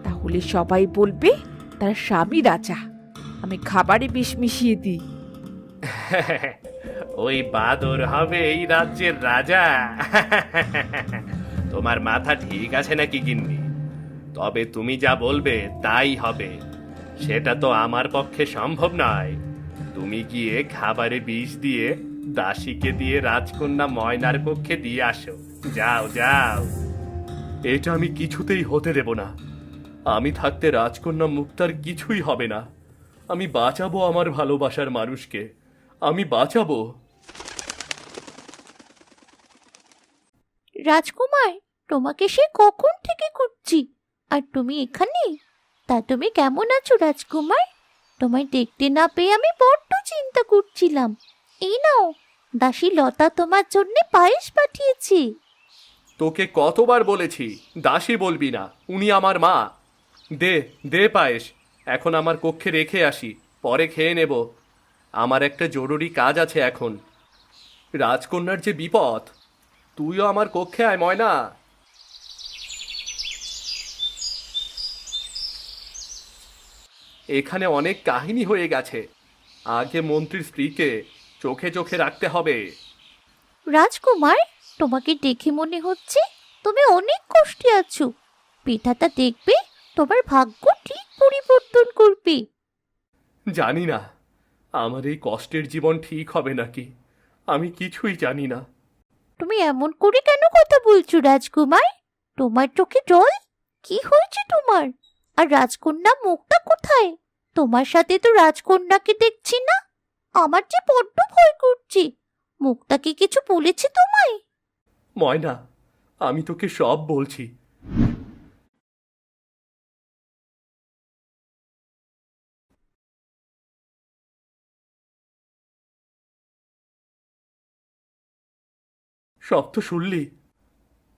তাহলে সবাই বলবে তার স্বামী রাজা। আমি খাবারে বিষ মিশিয়ে দিই। ওই বাদর হবে এই রাজ্যের রাজা। তোমার মাথা ঠিক আছে নাকি গিন্নি? তবে তুমি যা বলবে তাই হবে। সেটা তো আমার পক্ষে সম্ভব নয়। তুমি গিয়ে খাবারে বিষ দিয়ে দাসীকে দিয়ে রাজকন্যা ময়নার কক্ষে দিয়ে আসো। যাও যাও। এটা আমি কিছুতেই হতে দেব না। আমি থাকতে রাজকন্যা মুক্তার কিছুই হবে না। আমি বাঁচাবো আমার ভালোবাসার মানুষকে, আমি বাঁচাবো। রাজকুমার, তোমাকে সে কখন থেকে খুঁজছি, আর তুমি এখানে? তা তুমি কেমন আছো রাজকুমার? তোমায় দেখতে না পেয়ে আমি বড্ড চিন্তা করছিলাম। এই নাও, দাসী লতা তোমার জন্য পায়েস পাঠিয়েছি। তোকে কতবার বলেছি দাসী বলবি না, উনি আমার মা। দে দে পায়েস, এখন আমার কক্ষে রেখে আসি, পরে খেয়ে নেব। আমার একটা জরুরি কাজ আছে এখন। রাজকন্যার যে বিপদ, তুইও আমার কক্ষে আয় ময়না। এখানে অনেক কাহিনী হয়ে গেছে, আগে মন্ত্রীর স্ত্রীকে চোখে চোখে রাখতে হবে। রাজকুমার, তোমাকে দেখে মনে হচ্ছে তুমি অনেক কষ্টে আছো। পিঠাটা দেখবে তোমার ভাগ্য ঠিক পরিবর্তন করবে। জানি না আমার এই কষ্টের জীবন ঠিক হবে নাকি, আমি কিছুই জানি না। তুমি এমন করে কেন কথা বলছো রাজকুমার? তোমার চোখে জল? কি হয়েছে তোমার? আর রাজকন্যা মুখটা কোথায়? তোমার সাথে তো রাজকন্যাকে দেখছি না। আমার যে বড্ড ভয় করছে। মুখটা কি কিছু বলেছে তোমায়? ময়না, আমি তোকে সব বলছি। সব তো শুনলি।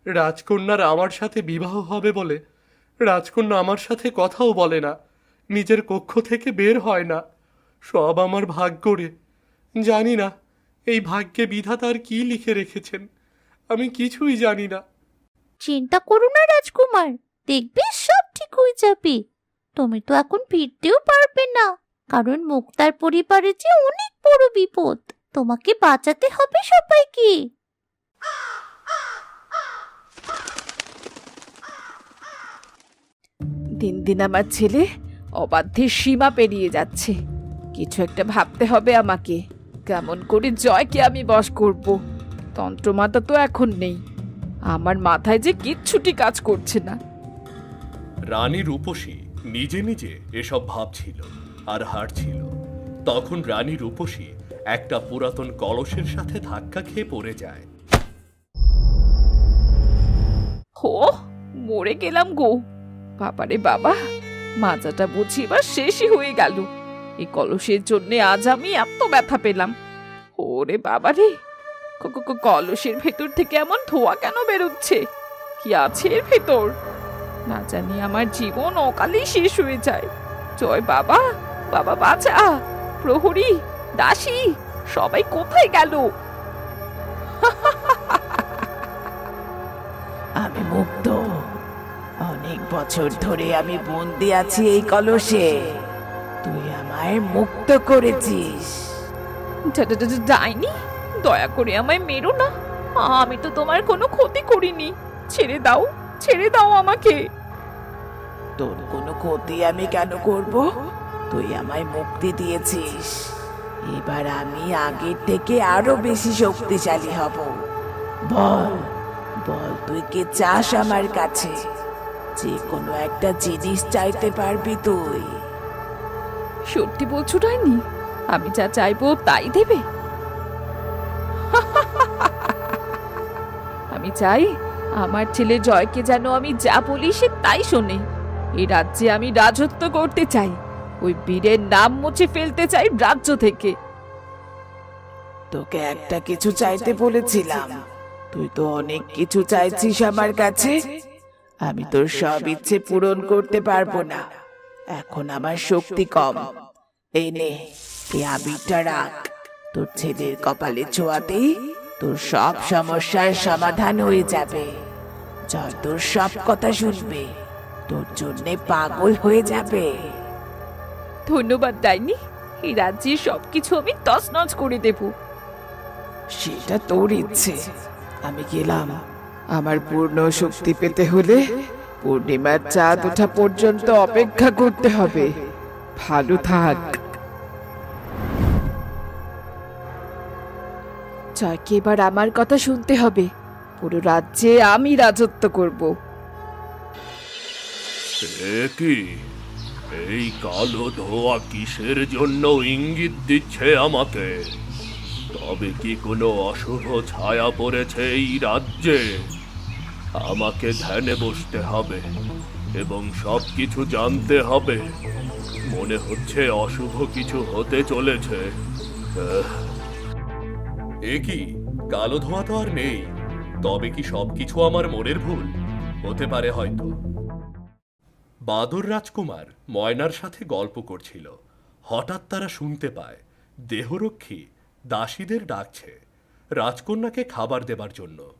রাজকন্যার আমার সাথে বিবাহ হবে বলে রাজকন্যা আমার সাথে কথাও বলে না, নিজের কক্ষ থেকে বের হয় না। সব আমার ভাগ্য রে। জানি না এই ভাগ্যে বিধাতার কি লিখে রেখেছেন, আমি কিছুই জানি না। চিন্তা করো না রাজকুমার, দেখবে সব ঠিক হয়ে যাবে। তুমি তো এখন ফিরতেও পারবে না, কারণ মুক্তার পরিবারের যে অনেক বড় বিপদ। তোমাকে বাঁচাতে হবে সবাইকে। দিন দিন আমার ছেলে অবাধ্যের সীমা পেরিয়ে যাচ্ছে। কিছু একটা ভাবতে হবে আমাকে। কেমন করে জয়কে আমি বশ করব? তন্ত্রমাতা তো এখন নেই, আমার মাথায় যে কিচ্ছুটি কাজ করছে না। রানী রূপসী নিজে নিজে এসব ভাবছিল আর হারছিল। তখন রানী রূপসী একটা পুরাতন কলসের সাথে ধাক্কা খেয়ে পড়ে যায়। হো, মরে গেলাম গো। বাবারে বাবা, মাজাটা বুঝি এবার শেষই হয়ে গেল। এই কলসের জন্যে আজ আমি এত ব্যথা পেলাম। ওরে বাবারে, কলসের ভেতর থেকে এমন ধোঁয়া কেন বেরোচ্ছে? কি আছে এর ভেতর? না জানি আমার জীবন অকালেই শেষ হয়ে যায়। জয় বাবা, বাবা বাঁচা! প্রহরী, দাসী, সবাই কোথায় গেল? আমি মুক্ত। অনেক বছর ধরে আমি বন্দি আছি এই কলসে। তুই আমায় মুক্ত করেছিস। ডাইনি, দয়া করে আমায় মেরো না। আমি তো তোমার কোনো ক্ষতি করিনি। ছেড়ে দাও, ছেড়ে দাও আমাকে। তোর কোনো ক্ষতি আমি কেন করব? তুই আমায় মুক্তি দিয়েছিস। এবার আমি আগের থেকে আরো বেশি শক্তিশালী হব। বল বল, তুই কি চাস আমার কাছে? যে কোনো একটা জিনিস চাইতে পারবি তুই। সত্যি বলছো ডাইনি? আমি যা চাইবো তাই দেবে? আমি চাই আমার ছেলে জয়কে যেন আমি যা বলি সে তাই শোনে। এই রাজ্যে আমি রাজত্ব করতে চাই। ওই বীরের নাম মুছে ফেলতে চাই রাজ্য থেকে। তোকে একটা কিছু চাইতে বলেছিলাম, তুই তো অনেক কিছু চাইছিস আমার কাছে। আমি তোর সব ইচ্ছে পূরণ করতে পারবো না, এখন আমার শক্তি কম। এই নে, এই আবিরটা রাখ। তোর ছেলের কপালে ছোঁয়াতেই তোর সব সমস্যার সমাধান হয়ে যাবে। জয় তোর সব কথা শুনবে, তোর জন্যে পাগল হয়ে যাবে। ধন্যবাদ ডাইনি, এই রাজ্যের সবকিছু আমি তছনছ করে দেব। সেটা তোর ইচ্ছে। আমি গেলাম। আমার পূর্ণ শক্তি পেতে হলে পূর্ণিমার চাঁদ ওঠা পর্যন্ত অপেক্ষা করতে হবে। ভালো থাক। জয়কে এবার আমার কথা শুনতে হবে। পুরো রাজ্যে আমি রাজত্ব করব। এ কি? এই কালো ধোয়া কিসের জন্য ইঙ্গিত দিচ্ছে আমাকে? তবে কি কোনো অশুভ ছায়া পড়েছে এই রাজ্যে? আমাকে ধ্যানে বসতে হবে এবং সব কিছু জানতে হবে। মনে হচ্ছে অশুভ কিছু হতে চলেছে। এ কি, কালো ধোঁয়া তো আর নেই। তবে কি সবকিছু আমার মনের ভুল? হতে পারে হয়তো। বাদর রাজকুমার ময়নার সাথে গল্প করছিল। হঠাৎ তারা শুনতে পায় দেহরক্ষী দাসীদের ডাকছে রাজকন্যাকে খাবার দেবার জন্য।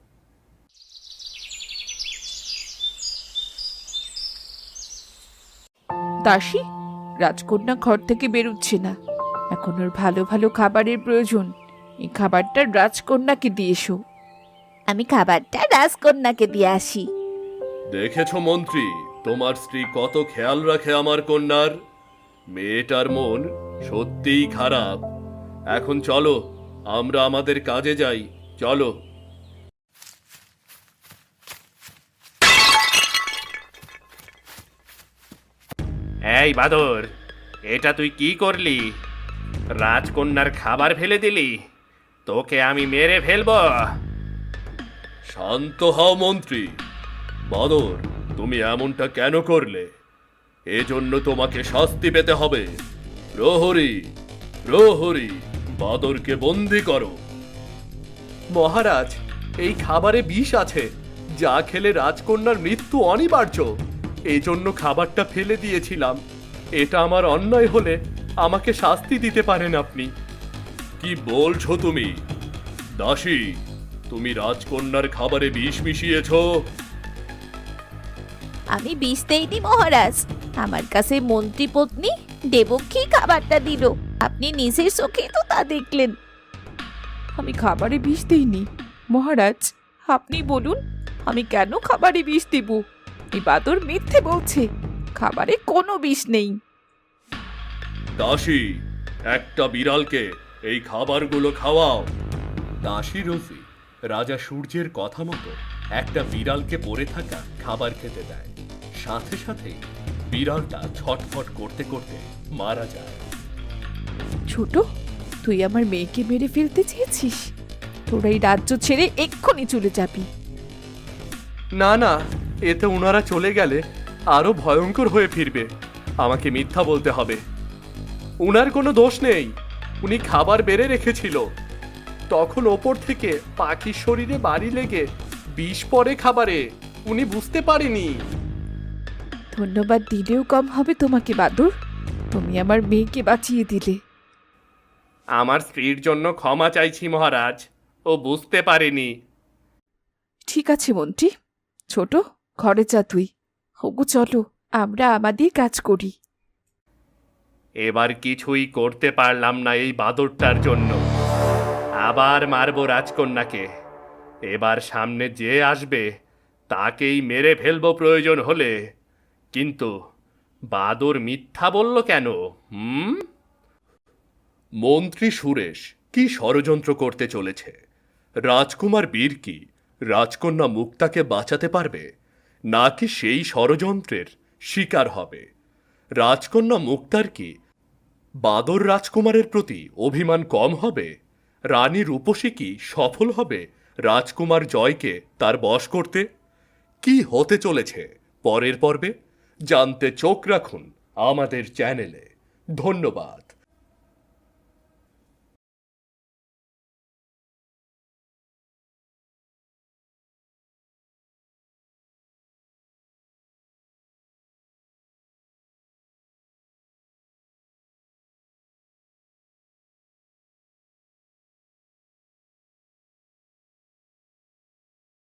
দাসী, রাজকন্যা ঘর থেকে বেরোচ্ছে না। এখন ওর ভালো ভালো খাবারের প্রয়োজন। এই খাবারটা রাজকন্যাকে দিয়ে এসো। আমি খাবারটা রাজকন্যাকে দিয়ে আসি। দেখেছ মন্ত্রী, তোমার স্ত্রী কত খেয়াল রাখে আমার কন্যার। মেয়েটার মন সত্যিই খারাপ। এখন চলো, আমরা আমাদের কাজে যাই। চলো। এই বাদর, এটা তুই কি করলি? রাজকন্যার খাবার ফেলে দিলি? তোকে আমি মেরে ফেলবো। শান্ত হও মন্ত্রী। বাদর, তুমি এমনটা কেন করলে? এজন্য তোমাকে শাস্তি পেতে হবে। প্রহরী, প্রহরী, বাদরকে বন্দি করো। মহারাজ, এই খাবারে বিষ আছে, যা খেলে রাজকন্যার মৃত্যু অনিবার্য। এই জন্য খাবারটা ফেলে দিয়েছিলাম। এটা আমার অন্যায় হলে আমাকে শাস্তি দিতে পারেন আপনি। কি বলছো তুমি? দাসী, তুমি রাজকন্যার খাবারে বিষ মিশিয়েছো? আমি বিষ দেইনি মহারাজ। আমার কাছে মন্ত্রী পত্নী দেবকী খাবারটা দিল। আপনি নিজের চোখেই তো তা দেখলেন। আমি খাবারে বিষ দিইনি। মহারাজ, আপনি বলুন, আমি কেন খাবারে বিষ দেব? এই বাদর মিথ্যে বলছে। খাবারে কোনো বিষ নেই। দাসী, একটা বিড়ালকে এই খাবারগুলো খাওয়াও। দাসী রফি রাজা সূর্যের কথা মতো একটা বিড়ালকে পড়ে থাকা খাবার খেতে দেয়। সাথে সাথে বিড়ালটা ছটফট করতে করতে মারা যায়। ছোট, তুই আমার মেয়েকে মেরে ফেলতে চেয়েছিস? তোরা এই রাজ্য ছেড়ে এক্ষুনি চলে যাবি। না না, এতে ওনারা চলে গেলে আরো ভয়ঙ্কর হয়ে ফিরবে। আমাকে মিথ্যা বলতে হবে। উনার কোনো দোষ নেই। উনি খাবার বেড়ে রেখেছিল। তখন ওপর থেকে পাখির শরীরে বাড়ি লেগে বিষ পড়ে খাবারে। উনি বুঝতে পারেনি। ধন্যবাদ দিলেও কম হবে তোমাকে বাদর। তুমি আমার মেয়েকে বাঁচিয়ে দিলে। আমার স্ত্রীর জন্য ক্ষমা চাইছি মহারাজ। ও বুঝতে পারেনি। ঠিক আছে মন্ত্রী। ছোট, ঘরে যা তুই। হগু চলো, আমরা আমাদের কাজ করি। এবার কিছুই করতে পারলাম না এই বাদরটার জন্য। আবার মারবো রাজকন্যাকে। এবার সামনে যে আসবে তাকেই মেরে ফেলবো প্রয়োজন হলে। কিন্তু বাদর মিথ্যা বলল কেন? মন্ত্রী সুরেশ কি ষড়যন্ত্র করতে চলেছে? রাজকুমার বীর কি রাজকন্যা মুক্তাকে বাঁচাতে পারবে, নাকি সেই ষড়যন্ত্রের শিকার হবে? রাজকন্যা মুক্তার কি বাদর রাজকুমারের প্রতি অভিমান কম হবে? রানী রূপসী কি সফল হবে রাজকুমার জয়কে তার বশ করতে? কি হতে চলেছে পরের পর্বে জানতে চোখ রাখুন আমাদের চ্যানেলে। ধন্যবাদ।